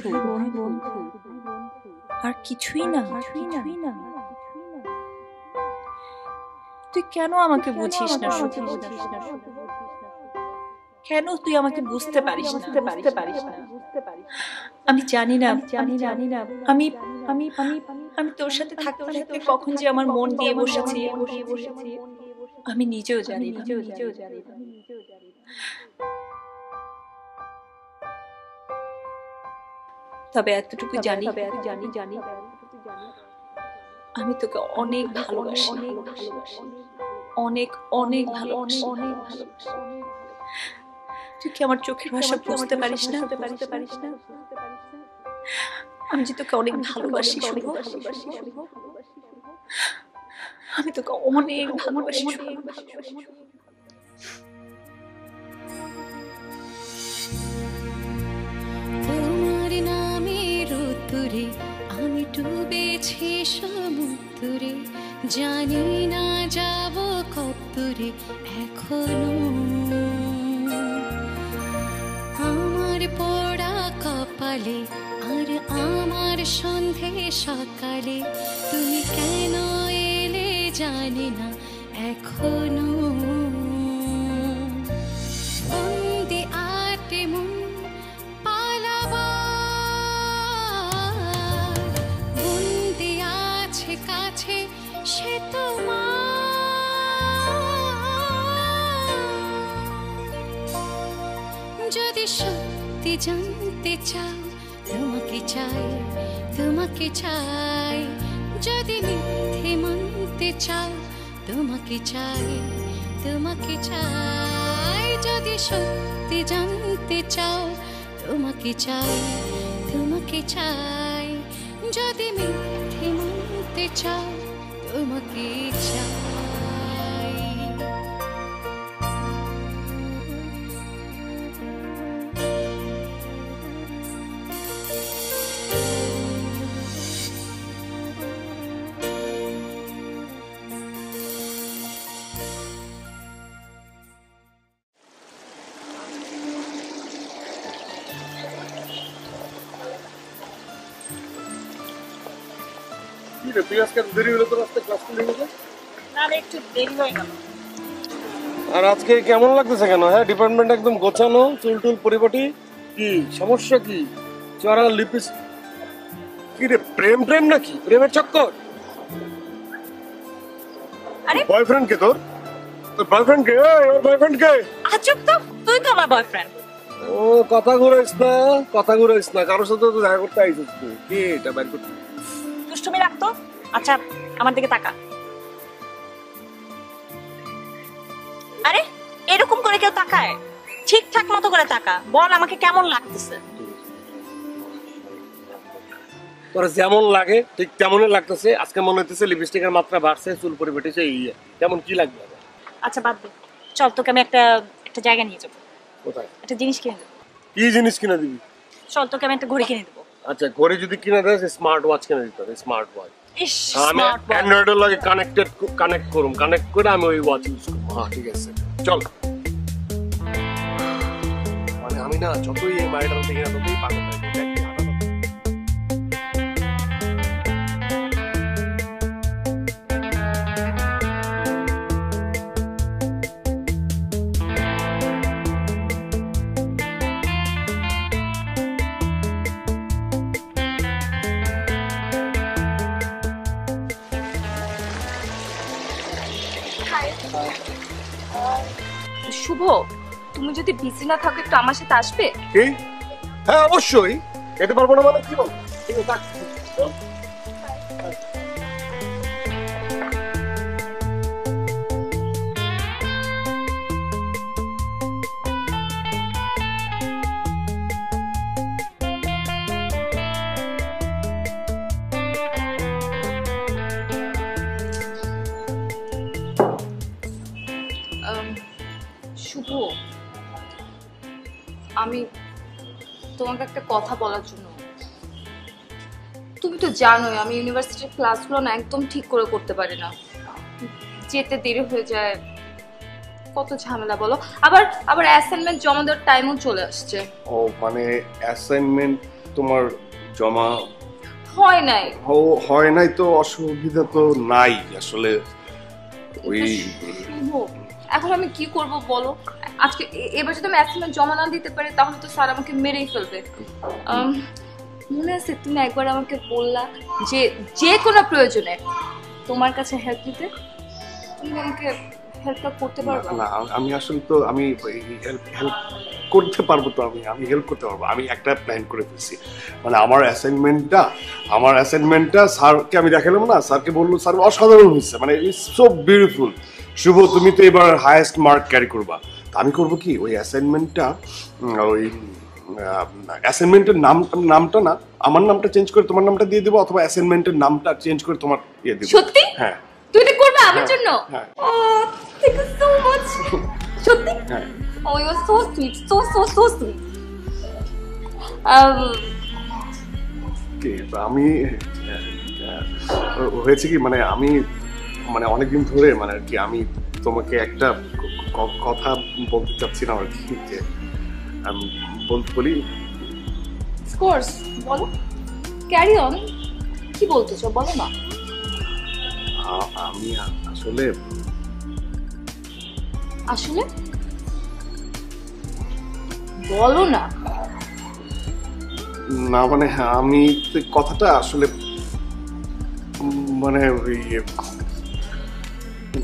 S1: আর কিছুই না? তুই কেন আমাকে বুঝিস না? কেন তুই আমাকে বুঝতে পারিস না? আমি জানি না, আমি আমি আমি তোর সাথে থাকতে থাকতে কখন যে আমার মন দিয়ে বসেছি আমি নিজেও জানি না। তবে এতটুকু জানি, আমি তোকে অনেক ভালোবাসি, অনেক অনেক ভালোবাসি। তুই কি আমার চোখের ভাষা বুঝতে পারিস না? আমি যে তোকে অনেক ভালোবাসি, আমি তোকে অনেক ভালোবাসি।
S5: তোমার নামের উত্তরে আমি ডুবে এখনো আমার পোড়া কপালে আর আমার সন্ধে সকালে তুমি কেন এলে জানি না এখনো বন্দি আটে মন পালাবার বন্দি আছে কাছে সে তোমার যদি সত্যি জানতে চাও তোমাকে চাই তোমাকে চাই যদি মিথ্যে মানতে চাও তোমাকে চাই তোমাকে চাই যদি সত্যি জানতে চাও তোমাকে চাই তোমাকে চাই যদি মিথ্যে মানতে চাও তোমাকে চাই
S4: কি রে, তুই আজকে দেরি হলো তোর আজকে ক্লাস করলি না?
S1: না রে, একটু দেরি হয়ে গেল।
S4: আর আজকে কেমন লাগতেছে কেন? হ্যাঁ, ডিপার্টমেন্ট একদম গোছানো, চুল টুল পরিপাটি। কি সমস্যা? কি চড়া লিপিস? কি রে, প্রেম প্রেম নাকি? প্রেমের চক্কর?
S1: আরে
S4: বয়ফ্রেন্ড কে তোর? তোর বয়ফ্রেন্ড কে? ওর বয়ফ্রেন্ড কে?
S1: আজব তো, তুই তো আমার বয়ফ্রেন্ড।
S4: ও কথা ঘুরাইস না, কথা ঘুরাইস না, কারোর সাথে তো দেখা করতে আইছিস তুই। কি এটা বাইর করতে?
S1: দুষ্টুমি রাখতো। আচ্ছা আমার দিকে তাকা। আরে এরকম করে কেউ তাকায়? ঠিকঠাক মতো করে তাকা, বল আমাকে কেমন লাগতেছে।
S4: তোর যেমন লাগে ঠিক তেমনই লাগতেছে। আজকে মনে হইতেছে লিপস্টিকের মাত্রা বাড়ছে, চুল পরিপাটিছে। এই তেমন কি লাগবে?
S1: আচ্ছা বাদ দে, চল তোকে আমি একটা একটা জায়গা নিয়ে যাবো।
S4: কোথায়?
S1: একটা জিনিস কিনে দেবো।
S4: কি জিনিস কিনে দিবি?
S1: চল তোকে আমি একটা ঘড়ি কিনে দেবো।
S4: আচ্ছা, ঘরে যদি কিনে দেয় স্মার্ট ওয়াচ কিনে দিতে হবে। স্মার্ট ওয়াচ
S1: ইস,
S4: আমি
S1: স্মার্ট বয়।
S4: অ্যান্ড্রয়েডের লাগে কানেক্ট করুম, কানেক্ট করে আমি ওই ওয়াচ ইউজ করবো। হ্যাঁ ঠিক আছে, চল। মানে আমি না যতই এই মাইটাল দেখি না ততই পাগল হয়ে যাই। দেখ, হাঁটা তো।
S3: শুভ, তুমি যদি বিজি না থাকো একটু আমার সাথে আসবে?
S4: কি? হ্যাঁ অবশ্যই, যেতে পারবো না মানে কি বল? ঠিক আছে, থাক। চল।
S3: শুভ, আমি তোমাকে একটা কথা বলার জন্য। তুমি তো জানোই আমি ইউনিভার্সিটির ক্লাসগুলো না একদম ঠিক করে করতে পারি না, যেতে দেরি হয়ে যায়, কত ঝামেলা বলো। আবার আবার অ্যাসাইনমেন্ট জমা দেওয়ার টাইমও চলে আসছে।
S4: ও মানে অ্যাসাইনমেন্ট তোমার জমা
S3: হয় নাই?
S4: হয় নাই তো অসুবিধা তো নাই আসলে। ওই
S3: শুভ, এখন আমি কি করব বলো? আজকে এবার যদি আমি অ্যাসাইনমেন্ট জমা না দিতে পারি তাহলে তো স্যার আমাকে মেরেই ফেলবে। মনে আছে তুমি একবার আমাকে বললা যে যে কোনো প্রয়োজনে তোমার কাছে হেল্প দিতে, তুমি আমাকে হেল্পটা করতে পারবে?
S4: না, আমি আসলে তো আমি হেল্প করতে পারবো তো, আমি হেল্প করতে পারবো। আমি একটা প্ল্যান করে ফেলছি, মানে আমার অ্যাসাইনমেন্টটা স্যারকে আমি দেখালাম না, স্যারকে বললো, স্যার অসাধারণ হয়েছে, মানে ইটস সো বিউটিফুল। শুভ, তুমি তো এবার হাইয়েস্ট মার্ক ক্যারি করবা। আমি করবো কি, ওই অ্যাসাইনমেন্টটা ওই অ্যাসাইনমেন্টের নামটা না, আমার নামটা চেঞ্জ করে তোমার নামটা দিয়ে দেবো, অথবা অ্যাসাইনমেন্টের নামটা চেঞ্জ করে তোমার দিয়ে দেবো।
S3: সত্যি?
S4: হ্যাঁ।
S3: তুই এটা করবে আমার জন্য?
S4: হ্যাঁ।
S3: Oh thank you so much. সত্যি?
S4: হ্যাঁ।
S3: Oh you are so sweet, so so so sweet.
S4: আমি হয়েছে কি, মানে আমি মানে অনেকদিন ধরে মানে আর কি আমি তোমাকে একটা কথা বলতে চাচ্ছিলাম আর কি, যে আমি বলি।
S3: কোর্স বলো, ক্যারি অন। কি বলতেছো বলো না।
S4: আমি আসলে
S3: আসলে বলো না।
S4: না মানে আমি কথাটা আসলে মানে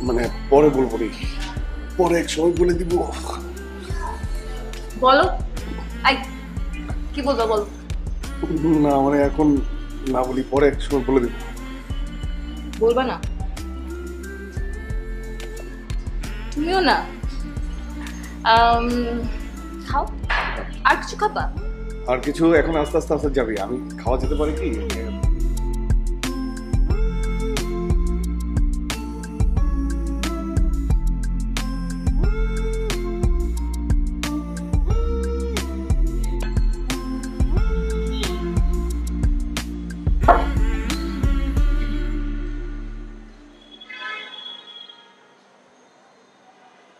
S4: মানে পরে বলবো রে, পরে এক সময় বলে দিব।
S3: বলো, আই কি বলবো বলো।
S4: না মানে এখন না বলি, পরে এক সময় বলে দিব।
S3: বলবা না? তুমিও না? খাও, আর কিছু খাবা?
S4: আর কিছু এখন আস্তে আস্তে আস্তে যাবি। আমি খাওয়া যেতে পারে কি?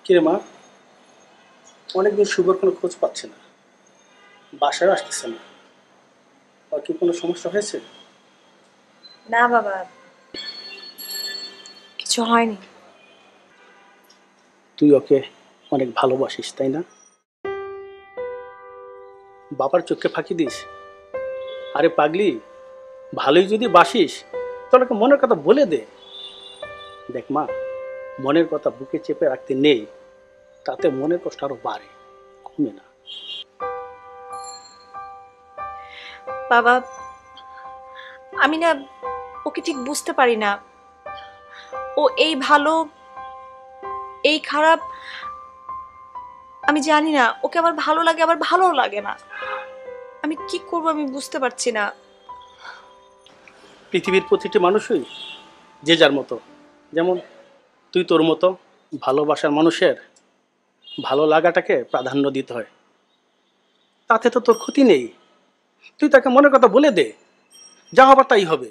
S6: কিরে মা, অনেকদিন শুভর কোনো খোঁজ পাচ্ছে না, বাসায় আসতেছে না। আর কি কোনো সমস্যা হয়েছে?
S1: না বাবা, কিছু হয়নি।
S6: তুই ওকে অনেক ভালোবাসিস তাই না? বাবার চোখে ফাঁকি দিস? আরে পাগলি, ভালোই যদি বাসিস তাহলে ওকে মনের কথা বলে দে। দেখ মা, মনের কথা বুকে চেপে রাখতে নেই, তাতে মনের কষ্ট আরো বাড়ে, কমে না।
S1: বাবা, আমি না ওকে ঠিক বুঝতে পারি না। ও এই ভালো এই খারাপ আমি জানি না। ওকে আবার ভালো লাগে আবার ভালো লাগে না। আমি কি করব আমি বুঝতে পারছি না।
S6: পৃথিবীর প্রতিটি মানুষই যে যার মতো, যেমন তুই তোর মতো। ভালোবাসার মানুষের ভালো লাগাটাকে প্রাধান্য দিতে হয়, তাতে তো তোর ক্ষতি নেই। তুই তাকে মনের কথা বলে দে, যা হবার তাই হবে।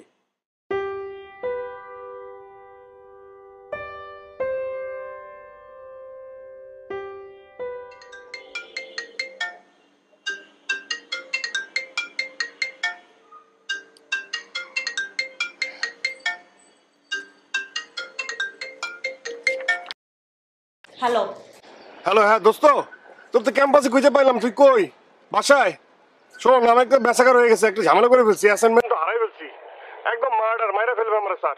S1: হ্যালো
S4: হ্যালো, হ্যাঁ দোস্ত, তোর তো ক্যাম্পাসে খুঁজে পাইলাম, তুই কই? বাসায়? শোন, আমার একটা বেসাকার হয়ে গেছে, একটা ঝামেলা করে ফেলছি, অ্যাসাইনমেন্ট হারাই ফেলছি। একদম মাইরা ফেলবে আমরা স্যার।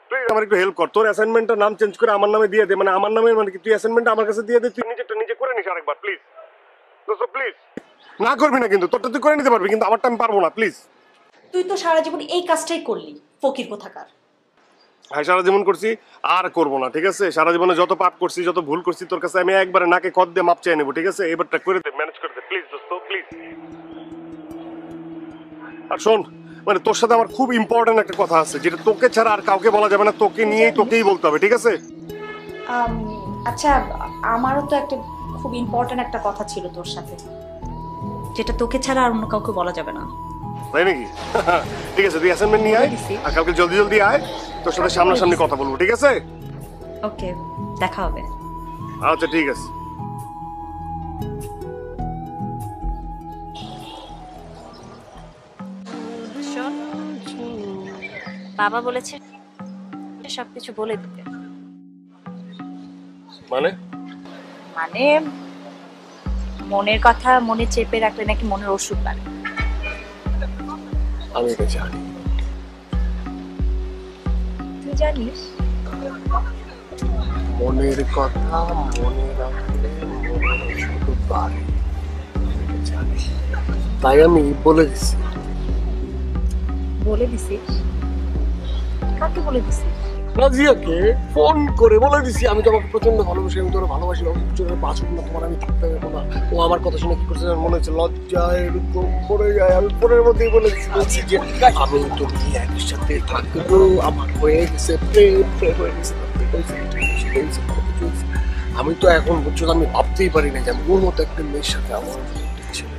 S4: প্লিজ আমার একটু হেল্প কর। তোর অ্যাসাইনমেন্টটার নাম চেঞ্জ করে আমার নামে দিয়ে দে, মানে আমার নামে, মানে কি তুই অ্যাসাইনমেন্টটা আমার কাছে দিয়ে দে, তুই নিজেরটা নিজে করে নিস আরেকবার প্লিজ। দোস্ত প্লিজ, না করবি না কিন্তু, তোরটা তুই করে নিতে পারবি কিন্তু আমারটা আমি পারবো না, প্লিজ।
S1: তুই তো সারা জীবন এই কাজটাই করলি, ফকির কোথাকার।
S4: হ্যাঁ, সারা জীবন করছি, আর করবো না, ঠিক আছে? সারা জীবনে যত পাপ করছি, যত ভুল করছি, তোর কাছে আমি একবারে নাকে কদ দিয়ে মাপ চাই নেবো, ঠিক আছে? এবারটা করে দে, ম্যানেজ করে দে প্লিজ দোস্ত, প্লিজ। আর শোন, মানে তোর সাথে আমার খুব ইম্পর্টেন্ট একটা কথা আছে, যেটা তোকে ছাড়া আর কাউকে বলা যাবে না, তোকে নিয়েই তোকেই বলতে হবে, ঠিক আছে?
S1: আচ্ছা, আমারও তো একটা খুব ইম্পর্ট্যান্ট একটা কথা ছিল তোর সাথে, যেটা তোকে ছাড়া আর অন্য কাউকে বলা যাবে না।
S4: তাই নাকি? ঠিক আছে, তুই অ্যাসাইনমেন্ট নিয়ে আয়, আর কালকে জলদি জলদি আয়, তোর সাথে সামনাসামনি কথা বলবো, ঠিক আছে?
S1: ওকে, দেখা হবে।
S4: আচ্ছা ঠিক আছে।
S1: শোন, বাবা বলেছে সবকিছু বলে দিতে।
S4: মানে
S1: মানে মনের কথা মনে চেপে রাখলে নাকি মনের অসুখ লাগে।
S4: আমি এটা জানি।
S1: তুই জানিস?
S4: মনের কথা মনে রাখলে মনের অসুখ বাড়ে, জানি, তাই আমি বলে দিছি।
S1: বলে দিছিস? কাকে বলে দিছিস?
S4: রাজিয়াকে ফোন করে বলে দিছি আমি তোমাকে প্রচন্ড ভালোবাসি, আমি তোর ভালোবাসি, অভিযোগের 5 মিনিট তোমার আমি থাকতে পারবো না। ও আমার কথা শুনে কি করছে মনে হচ্ছে লজ্জায় এরকম পড়ে যায়। আমি ফোনের মধ্যেই বলছি যে আমি তুমি একই সাথে থাকবো, আমার হয়ে গেছে প্রেম, প্রেম হয়ে গেছে। আমি তো এখন বুঝছো, আমি ভাবতেই পারি না যে আমি ওর মতো একটা মেয়ের সাথে আমার ছেলে।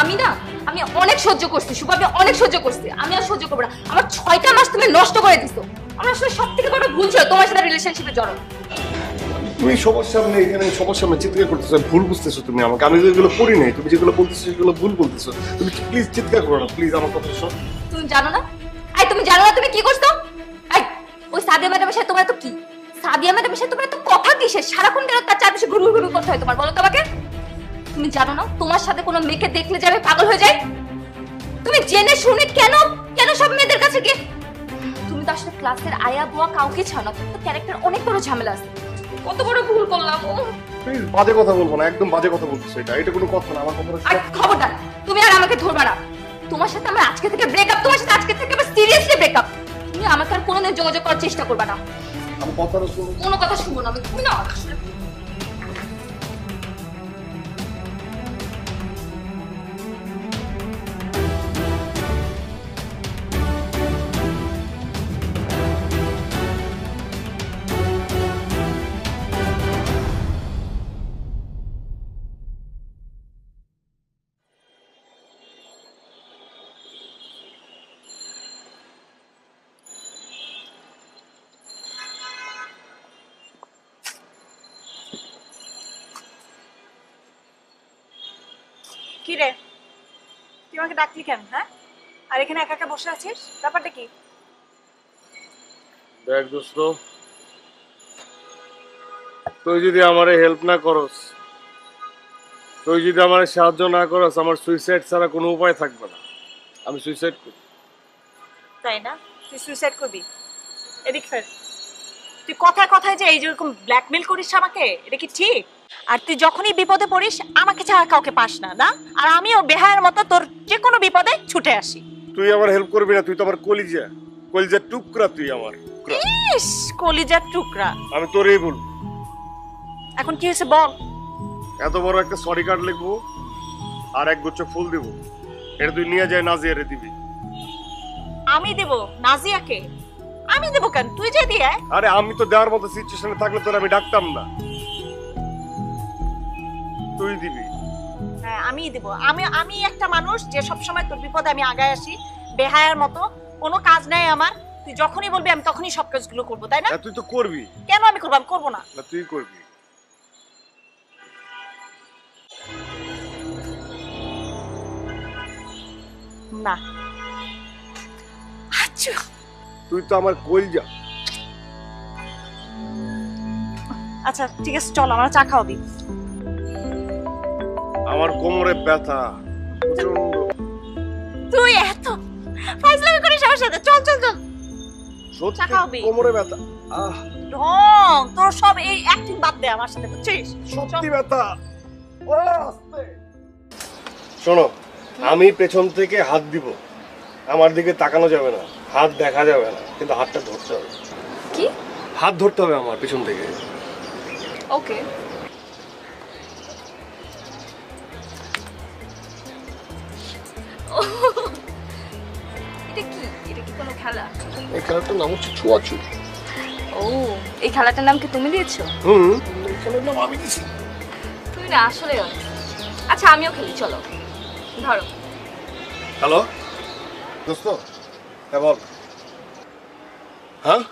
S3: আমি না, আমি অনেক সহ্য করছি শুভ, আমি অনেক সহ্য করছি, আমি আর সহ্য করবো না। আমার 6টা মাস তুমি নষ্ট করে দিছো। আমার আসলে সব থেকে বড় ভুল ছিল তোমার সাথে রিলেশনশিপে জড়ানো।
S4: তুমি সবার সামনে এখানে সবার সামনে চিৎকার করতেছো, ভুল বুঝতেছো তুমি আমাকে। আমি যেগুলো করি নাই, তুমি যেগুলো বলতেছো সেগুলো ভুল বলতেছো। তুমি প্লিজ চিৎকার করো না, প্লিজ আমার কথা শোনো।
S3: তুমি জানো না, তুমি জানো না তুমি কি করছো? ওই সাদিয়া ম্যাডামের সাথে তোমার তো কি, সাদিয়া ম্যাডামের সাথে তোমার তো কথা কিসের? সারাক্ষণ কেন তার চারপাশে ঘুরঘুর ঘুরঘুর করতে হয় তোমার, বলো তোমাকে? তুমি জানো না তোমার সাথে কোনো মেয়েকে দেখলে যাবে পাগল হয়ে যায়? তুমি জেনে শুনে কেন কেন সব মেয়েদের কাছে গিয়ে, তুমি তো আসলে ক্লাসের আয়া বুয়া কাউকে ছাড়ো না, তোমার ক্যারেক্টার অনেক বড় ঝামেলা আছে। কত বড় ভুল করলাম।
S4: প্লিজ বাজে কথা বলবো না, একদম বাজে কথা বলতেছো। এটা কোনো কথা না, আমার কথাটা
S3: আর খবরদার তুমি আর আমাকে ধরবা না। তোমার সাথে আমার আজকে থেকে ব্রেকআপ, তোমার সাথে আজকে থেকে আমার সিরিয়াসলি ব্রেকআপ। তুমি আমাকে আর কোনোদিন যোগাযোগ করার চেষ্টা করবা না।
S4: আমার কথাটা শোনো।
S3: কোনো কথা শুনবো না আমি, তুমি না আসলে।
S1: কি রে, তুই আমাকে ডাকলি কেন? হ্যাঁ, আর এখানে একা একা বসে আছিস, ব্যাপারটা কি?
S4: দেখ দোস্ত, তুই যদি আমারে হেল্প না করস, তুই যদি আমার সাহায্য না করস, আমার সুইসাইড ছাড়া কোনো উপায় থাকবে না। আমি সুইসাইড করি।
S1: তাই না? তুই সুইসাইড করবি? এদিক ফের। তুই কথায় কথায় যে এই যেরকম ব্ল্যাকমেল করিস আমাকে, এটা কি ঠিক? আর তুই যখনই বিপদে পড়িস আমাকে ছাড়া কাউকে পাস না, না? আর আমিও বেহায়ের মতো তোর যে কোনো বিপদে ছুটে আসি।
S4: তুই আমার হেল্প করবি না? তুই তো আমার কলিজা, কলিজার টুকরা তুই আমার।
S1: ইস, কলিজার টুকরা।
S4: আমি তোরেই বলবো।
S1: এখন কি হয়েছে বল?
S4: এত বড় একটা সরি কার্ড লিখবো আর এক গুচ্ছ ফুল দিব, এটা তুই নিয়ে যায় নাজিয়ারে দিবি।
S1: আমি দেব নাজিয়াকে? আমি দেব কেন? তুই যে দিয়ে।
S4: আরে আমি তো দেওয়ার মতো সিচুয়েশনে থাকলে তোর আমি ডাকতাম না, তুই দিবি।
S1: হ্যাঁ, আমিই দেব। আমি একটা মানুষ যে সব সময় তোর বিপদে আমি আগায় আসি, বেহায়ার মতো। কোনো কাজ নাই আমার, তুই যখনই বলবি আমি তখনই সব কাজগুলো করবো, তাই না?
S4: তুই তো করবি।
S1: কেন আমি করবো? আমি করবো না।
S4: না তুই করবি।
S1: না। আচ্ছা,
S4: তুই তো আমার কলিজা।
S1: আচ্ছা ঠিক আছে, চল আমরা চা খাওয়াবি।
S4: আমার কোমরে ব্যথা প্রচন্ড।
S1: তুই এত ফাইজলামি করিস আমার সাথে? চল চল চল।
S4: সত্যি
S1: চা খাওয়াবি?
S4: কোমরে ব্যথা।
S1: ঢং, তোর সব এই অ্যাক্টিং বাদ দে আমার সাথে, বুঝছিস?
S4: সত্যি ব্যথা। শোনো, আমি পেছন থেকে হাত দিব, আমার দিকে তাকানো যাবে না, হাত দেখা যাবে না, কিন্তু হাতটা ধরতে হবে।
S3: কি?
S4: হাত ধরতে হবে আমার পেছন থেকে।
S3: ওকে। এটা কি? এটা কি কোনো খেলা?
S4: এই খেলাটার নাম হচ্ছে ছোঁয়াছুঁই।
S3: ও, এই খেলাটার নাম কি তুমি দিয়েছো?
S4: এই খেলার নাম আমি দিছি।
S3: তুই না আসলে। আচ্ছা আমিও খেলি, চলো ধরো।
S4: হ্যালো দোস্ত, হ্যাঁ বল। হ্যাঁ,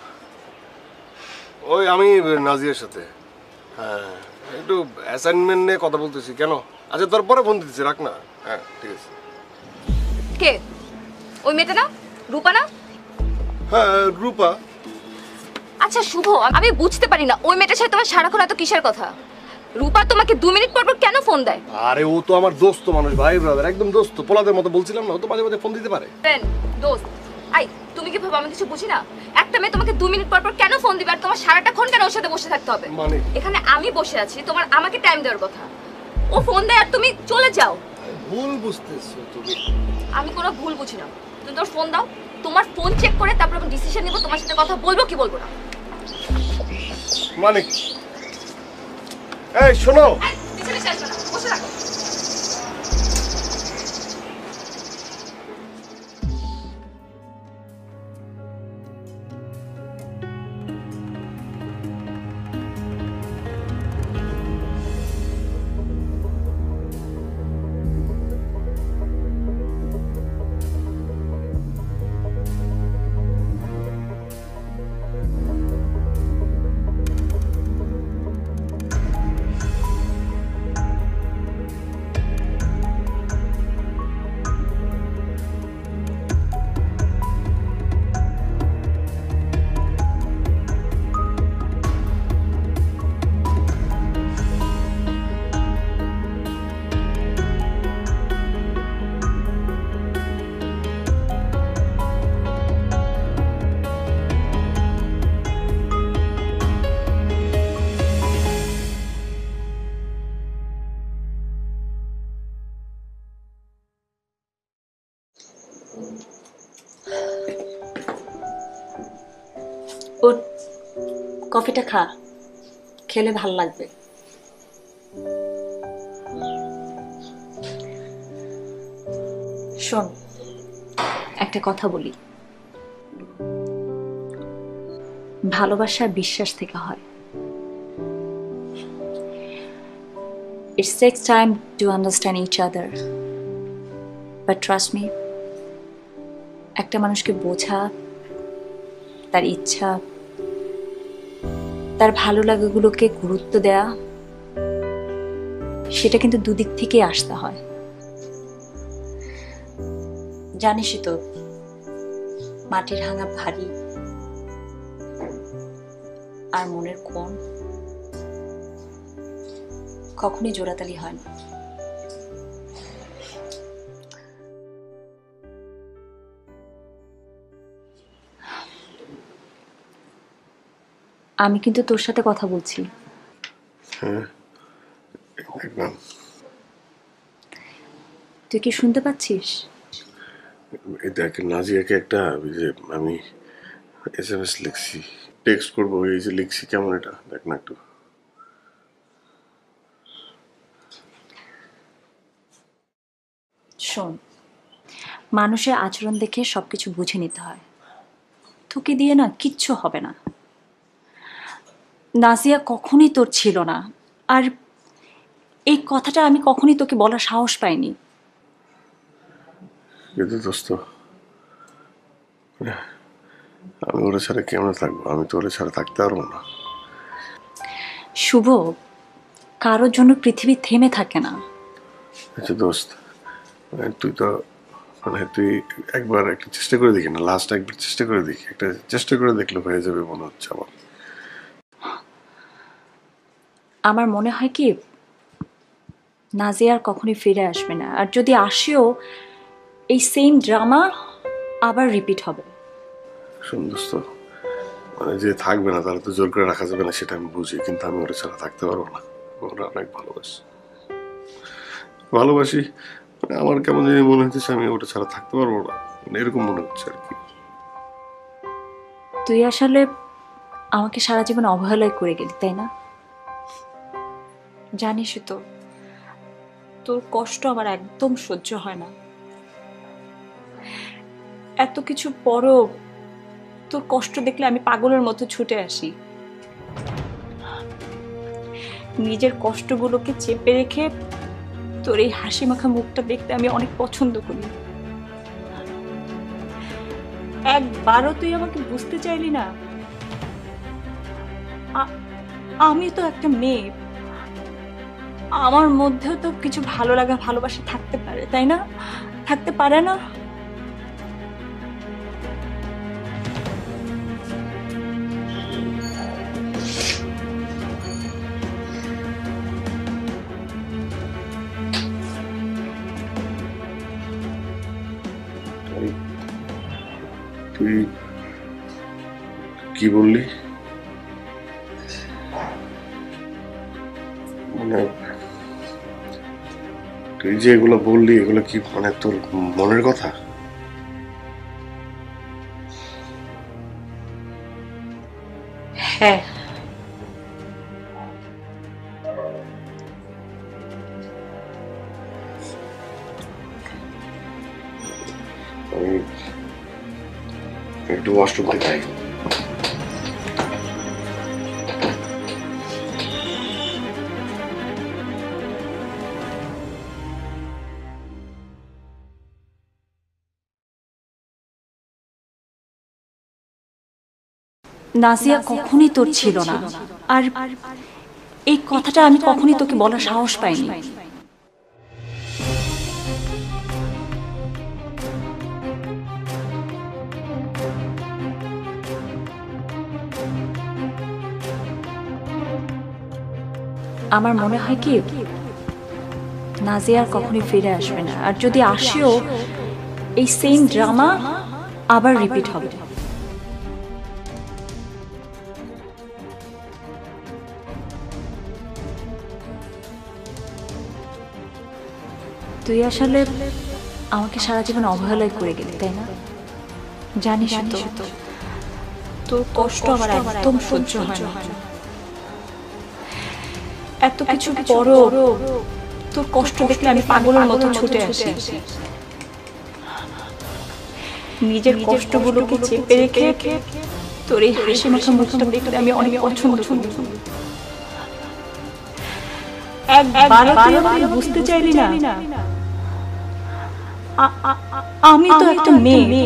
S4: ওই আমি নাজিয়ার সাথে, হ্যাঁ একটু অ্যাসাইনমেন্ট নিয়ে কথা বলতেছি। কেন? আচ্ছা তোর পরে ফোন দিতেছি, রাখ না। হ্যাঁ ঠিক আছে।
S3: কে? ওই মেয়েটা না, রূপা না?
S4: হ্যাঁ রূপা।
S3: আচ্ছা শুভ, আমি বুঝতে পারি না ওই মেয়েটার সাথে তোমার সারাক্ষণ এত কিসের কথা? রূপা তোমাকে 2 মিনিট পর পর কেন ফোন দেয়?
S4: আরে ও তো আমার দোস্ত মানুষ, ভাই ব্রাদার, একদম দোস্ত, পোলাদের মতো। বলছিলাম না, ও তো মাঝে মাঝে ফোন দিতে পারে।
S3: ফ্রেন্ড, দোস্ত। তুমি কি ভাবো আমি কিছু বুঝি না? একটা মেয়ে তোমাকে 2 মিনিট পর পর কেন ফোন দিবে আর তোমার সারাটাক্ষণ কেন ওর সাথে বসে থাকতে হবে?
S4: মানে
S3: এখানে আমি বসে আছি, তোমার আমাকে টাইম দেওয়ার কথা। ও ফোন দেয় আর তুমি চলে যাও।
S4: ভুল বুঝতেছো তুমি।
S3: আমি কোনো ভুল বুঝি না। তুমি তোর ফোন দাও, তোমার ফোন চেক করে তারপর আমি ডিসিশন নিব তোমার সাথে কথা বলবো কি বলবো না।
S4: মানে কি? এই শোনো,
S3: পিছনে আসবে না, বসে থাকো।
S1: কফিটা খা, খেলে ভাল লাগবে। শোন, একটা কথা বলি, ভালোবাসা বিশ্বাস থেকে হয়। It takes time to understand each other, but trust me, একটা মানুষকে বোঝা, তার ইচ্ছা, তার ভালো লাগাগুলোকে গুরুত্ব দেয়া, সেটা কিন্তু দুদিক থেকেই আসতে হয়। জানিসই তো, মাটির ভাঙা ভারী আর মনের কোণ কখনই জোড়াতালি হয় না। আমি কিন্তু তোর সাথে কথা বলছি।
S2: হ্যাঁ, একদম।
S1: তুই কি শুনতে পাচ্ছিস?
S2: এই দেখ, নাজিয়াকে একটা আমি SMS লিখছি, টেক্সট করবো, এই যে লিখছি, কেমন এটা দেখ না একটু।
S1: শোন, মানুষের আচরণ দেখে সবকিছু বুঝে নিতে হয়। তোকে দিয়ে না কিচ্ছু হবে না। নাজিয়া কখনোই তোর ছিল না, আর এই কথাটা আমি কখনোই তোকে বলার সাহস পাইনি।
S2: কিন্তু দোস্ত, আমি ওরা ছাড়া কেমন থাকবো? আমি তো ওরা ছাড়া থাকতে পারবো না।
S1: শুভ, কারোর জন্য পৃথিবী থেমে থাকে না।
S2: আচ্ছা দোস্ত, তুই তো তুই একবার একটা চেষ্টা করে দেখি না, লাস্ট একবার চেষ্টা করে দেখি, একটা চেষ্টা করে দেখলে হয়ে যাবে মনে হচ্ছে আমার।
S1: আমার মনে হয় কি, নাজিয়া আর কখনোই ফিরে আসবে না, আর যদি আসেও এই সেম ড্রামা আবার রিপিট হবে।
S2: শোন দোস্ত, যে থাকবে না তাহলে তো জোর করে রাখা যাবে না, সেটা আমি বুঝি, কিন্তু আমি ওরা ছাড়া থাকতে পারবো না। ওরা অনেক ভালোবাসি, আমার কেমন জানি মনে হচ্ছে আমি ওটা ছাড়া থাকতে পারবো না, এরকম মনে হচ্ছে আর কি।
S1: তুই আসলে আমাকে সারা জীবন অবহেলাই করে গেলি, তাই না? জানিস তো, তোর কষ্ট আমার একদম সহ্য হয় না। এত কিছু পরও তোর কষ্ট দেখলে আমি পাগলের মতো ছুটে আসি। নিজের কষ্টগুলোকে চেপে রেখে তোর এই হাসি মাখা মুখটা দেখতে আমি অনেক পছন্দ করি। একবারও তুই আমাকে বুঝতে চাইলি না। আমি তো একটা মেয়ে, আমার মধ্যেও তো কিছু ভালো লাগা ভালোবাসা থাকতে পারে, তাই না? থাকতে পারে না?
S2: তুই কি বললি? মানে তুই যে এগুলো বললি, এগুলো কি মানে তোর মনের কথা?
S1: হ্যাঁ।
S2: আমি একটু ওয়াশরুম থেকে আই।
S1: নাজিয়া কখনোই তোর ছিল না, আর এই কথাটা আমি কখনোই তোকে বলার সাহস পাইনি। আমার মনে হয় কি, নাজিয়া আর কখনোই ফিরে আসবে না, আর যদি আসেও এই সেম ড্রামা আবার রিপিট হবে। তুই আসলে আমাকে সারা জীবন অবহেলাই করে গেলি, তাই না? জানিস তো, তোর কষ্ট আমার একদম সহ্য হয় না। এত কিছু পরও তোর কষ্ট দেখলে আমি পাগলের মতো ছুটে আসি। নিজের কষ্টগুলোকে চেপে রেখে তোর এই হাসি মাখা মুখটা দেখলে আমি অনেক পছন্দ করি। একবারও তুই বুঝতে চাইলি না আমি তো একটা মেয়ে,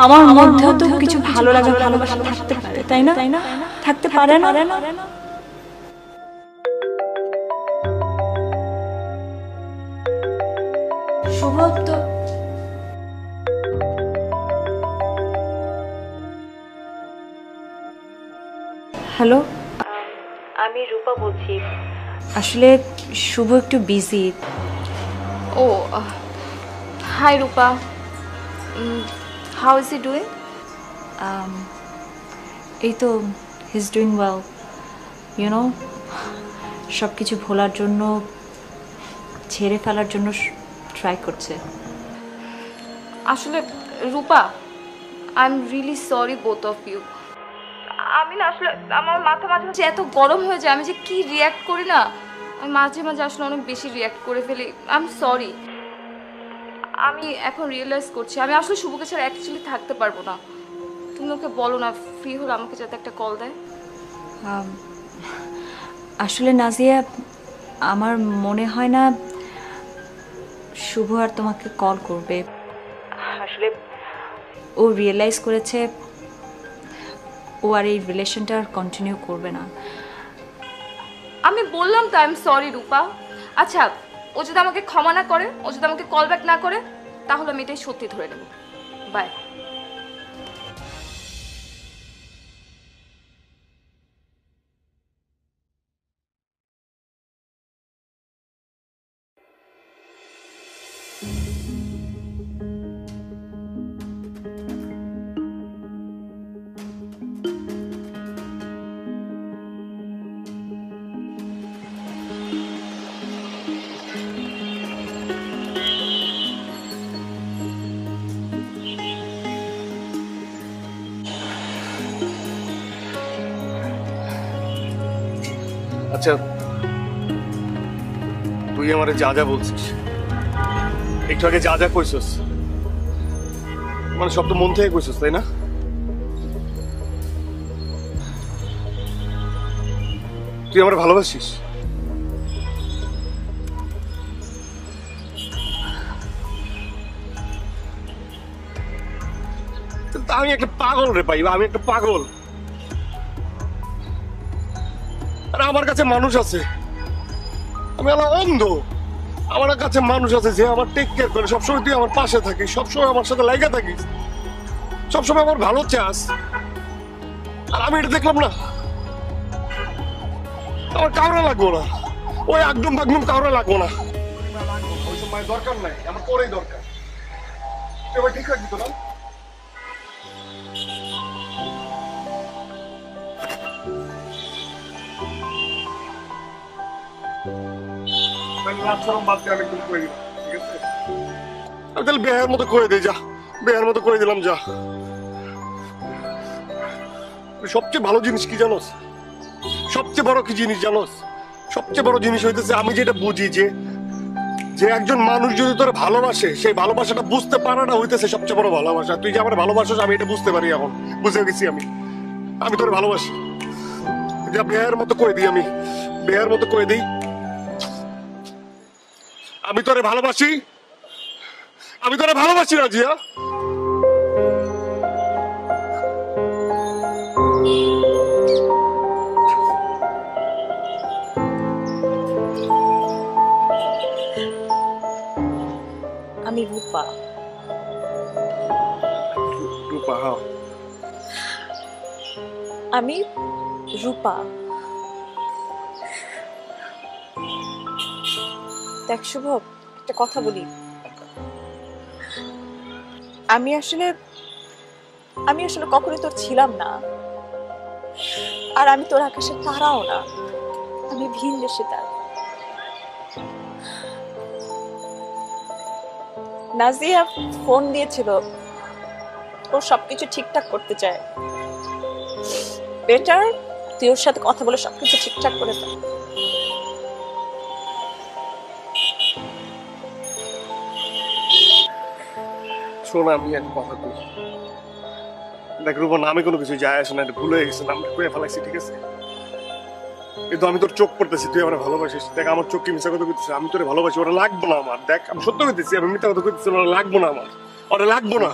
S1: আমার মধ্যেও তো কিছু ভালো লাগা ভালোবাসা থাকতে পারে, তাই না? থাকতে পারে না? শুভ তো হ্যালো, আমি রূপা বলছি। আসলে শুভ একটু busy.
S3: Oh hi Rupa, how is he doing?
S1: এই তো he is doing well, you know. সব কিছু ভোলার জন্য, ছেড়ে ফেলার জন্য ট্রাই করছে।
S3: আসলে Rupa, I am really sorry both of you. আমি না আসলে আমার মাথা মাঝে মাঝে এত গরম হয়ে যায়, আমি যে কি রিয়্যাক্ট করি না, আমি মাঝে মাঝে আসলে অনেক বেশি রিয়্যাক্ট করে ফেলি। I am sorry. আমি এখন রিয়েলাইজ করছি আমি আসলে শুভকে ছাড়া অ্যাকচুয়ালি থাকতে পারবো না। তুমি ওকে বলো না ফ্রি হলে আমাকে যাতে একটা কল দেয়।
S1: আসলে নাজিয়া, আমার মনে হয় না শুভ আর তোমাকে কল করবে। আসলে ও রিয়েলাইজ করেছে ও আর এই রিলেশনটা আর কন্টিনিউ করবে না।
S3: আমি বললাম তো আই এম সরি রূপা। আচ্ছা, ও যদি আমাকে ক্ষমা না করে, ও যদি আমাকে কল ব্যাক না করে, তাহলে আমি এটাই সত্যি ধরে নেব। বাই।
S4: আচ্ছা, তুই আমারে যা যা বলছিস, একটু আগে যা যা কইছস, মানে সব তো মন থেকে কইছস, তাই না? তুই আমার ভালোবাসিস? আমি একটা পাগল রে ভাই, আমি একটা পাগল। আর আমার কাছে মানুষ আছে, আমি আলা অন্ধ। আমার কাছে মানুষ আছে যে আমার টেক কেয়ার করে, সবসময় তুই আমার পাশে থাকিস, সবসময় আমার সাথে লাগা থাকিস, সবসময় আমার ভালো চাস। আর আমি এটা দেখলাম না, আমার কাউরে লাগবো না, ওই একদম বাগদুম কাউরে লাগবো না। ওই সময় দরকার নাই, আমার পরেই দরকার। এবার ঠিক রাখবি তো না? আমি তাহলে বেহার মতো করে দিই, যা বেহার মতো করে দিলাম, যা। সবচেয়ে ভালো জিনিস কি জানোস? সবচেয়ে বড় কি জিনিস জানোস? সবচেয়ে বড় জিনিস হইতেছে, আমি যেটা বুঝি যে একজন মানুষ যদি তোর ভালোবাসে, সেই ভালোবাসাটা বুঝতে পারাটা হইতেছে সবচেয়ে বড় ভালোবাসা। তুই যে আমার ভালোবাসিস, আমি এটা বুঝতে পারি এখন, বুঝে গেছি আমি তোর ভালোবাসি। যা বেহার মতো করে দিই, আমি বেহার মতো করে দিই। আমি তোরে ভালোবাসি, আমি তোরে ভালোবাসি রাজিয়া।
S1: আমি রূপা।
S4: রূপা? হ্যাঁ,
S1: আমি রূপা। দেখ শুভ, একটা কথা বলি। আমি আসলে কখনোই তোর ছিলাম না, আর আমি তোর আকাশের তারাও না। আমি ভিন দেশে তার। নাজিয়া ফোন দিয়েছিল ও সবকিছু ঠিকঠাক করতে চায়। বেটার তুই ওর সাথে কথা বলে সবকিছু ঠিকঠাক করে ফেল।
S2: শোন, আমি একটা কথা বলি। দেখ রূপা, আমি কোনো কিছু যায় আসে না, এটা ভুল হয়ে গেছে, নামটা কয়ে ফেলাইছি, ঠিক আছে? কিন্তু আমি তোর চোখ পড়তেছি, তুই আমার ভালোবাসিস। দেখ আমার চোখ কি মিশা কথা করতেছে, আমি তোরে ভালোবাসি, ওরা লাগবো না আমার। দেখ আমি সত্য করতেছি, আমি মিথ্যা কথা করতেছি, ওরা লাগবো না আমার, ওরা লাগবো না।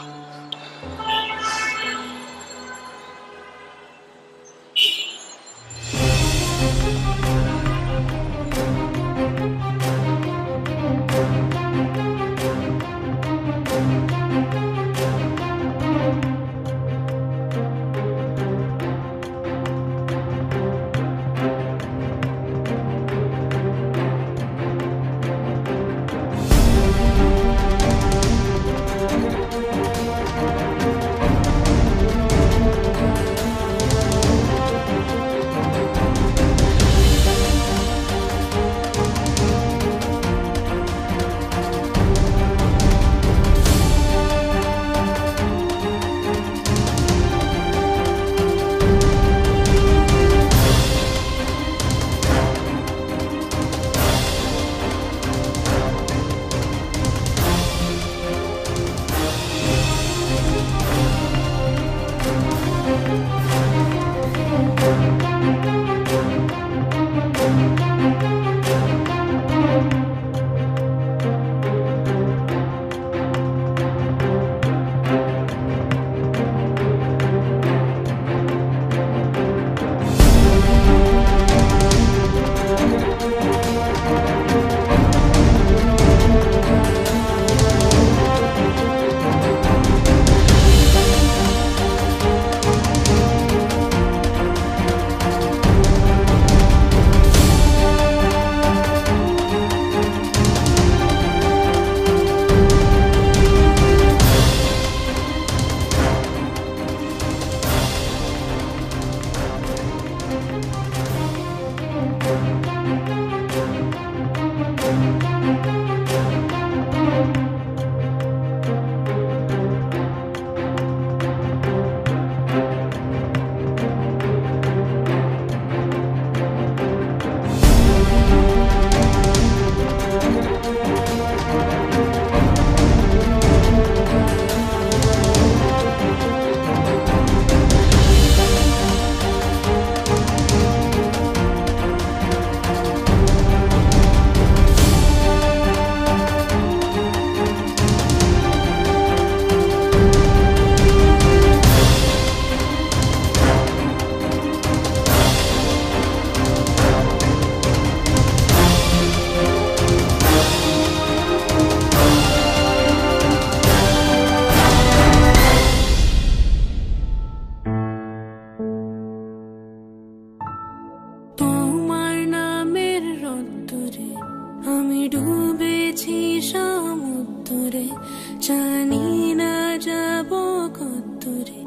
S5: জানি না যাব কতদূরে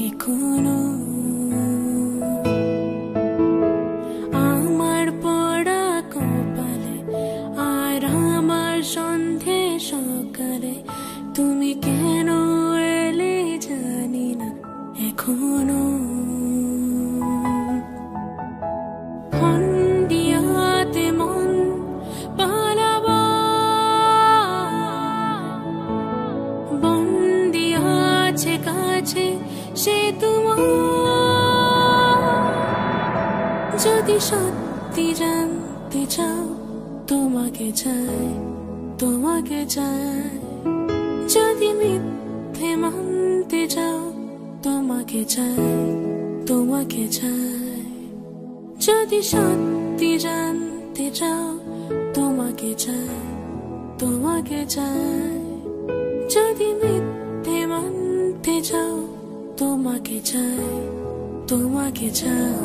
S5: এখনো আমার পড়া কপালে আর আমার সন্ধে সকালে তুমি কেন এলে জানি না এখনো ফন্দিয়াতে মন পালাবা বন্দি আছে কাছে সে তোমার যদি সত্যি জানতে চাও তোমাকে চাই তোমাকে চাই যদি মিথ্যে মানতে চাও তোমাকে চাই তোমাকে চাই যদি সত্যি জানতে চাও তোমাকে চাই তোমাকে চাই যদি মিথ্যে মানতে চাও তোমাকে চাই তোমাকে চাই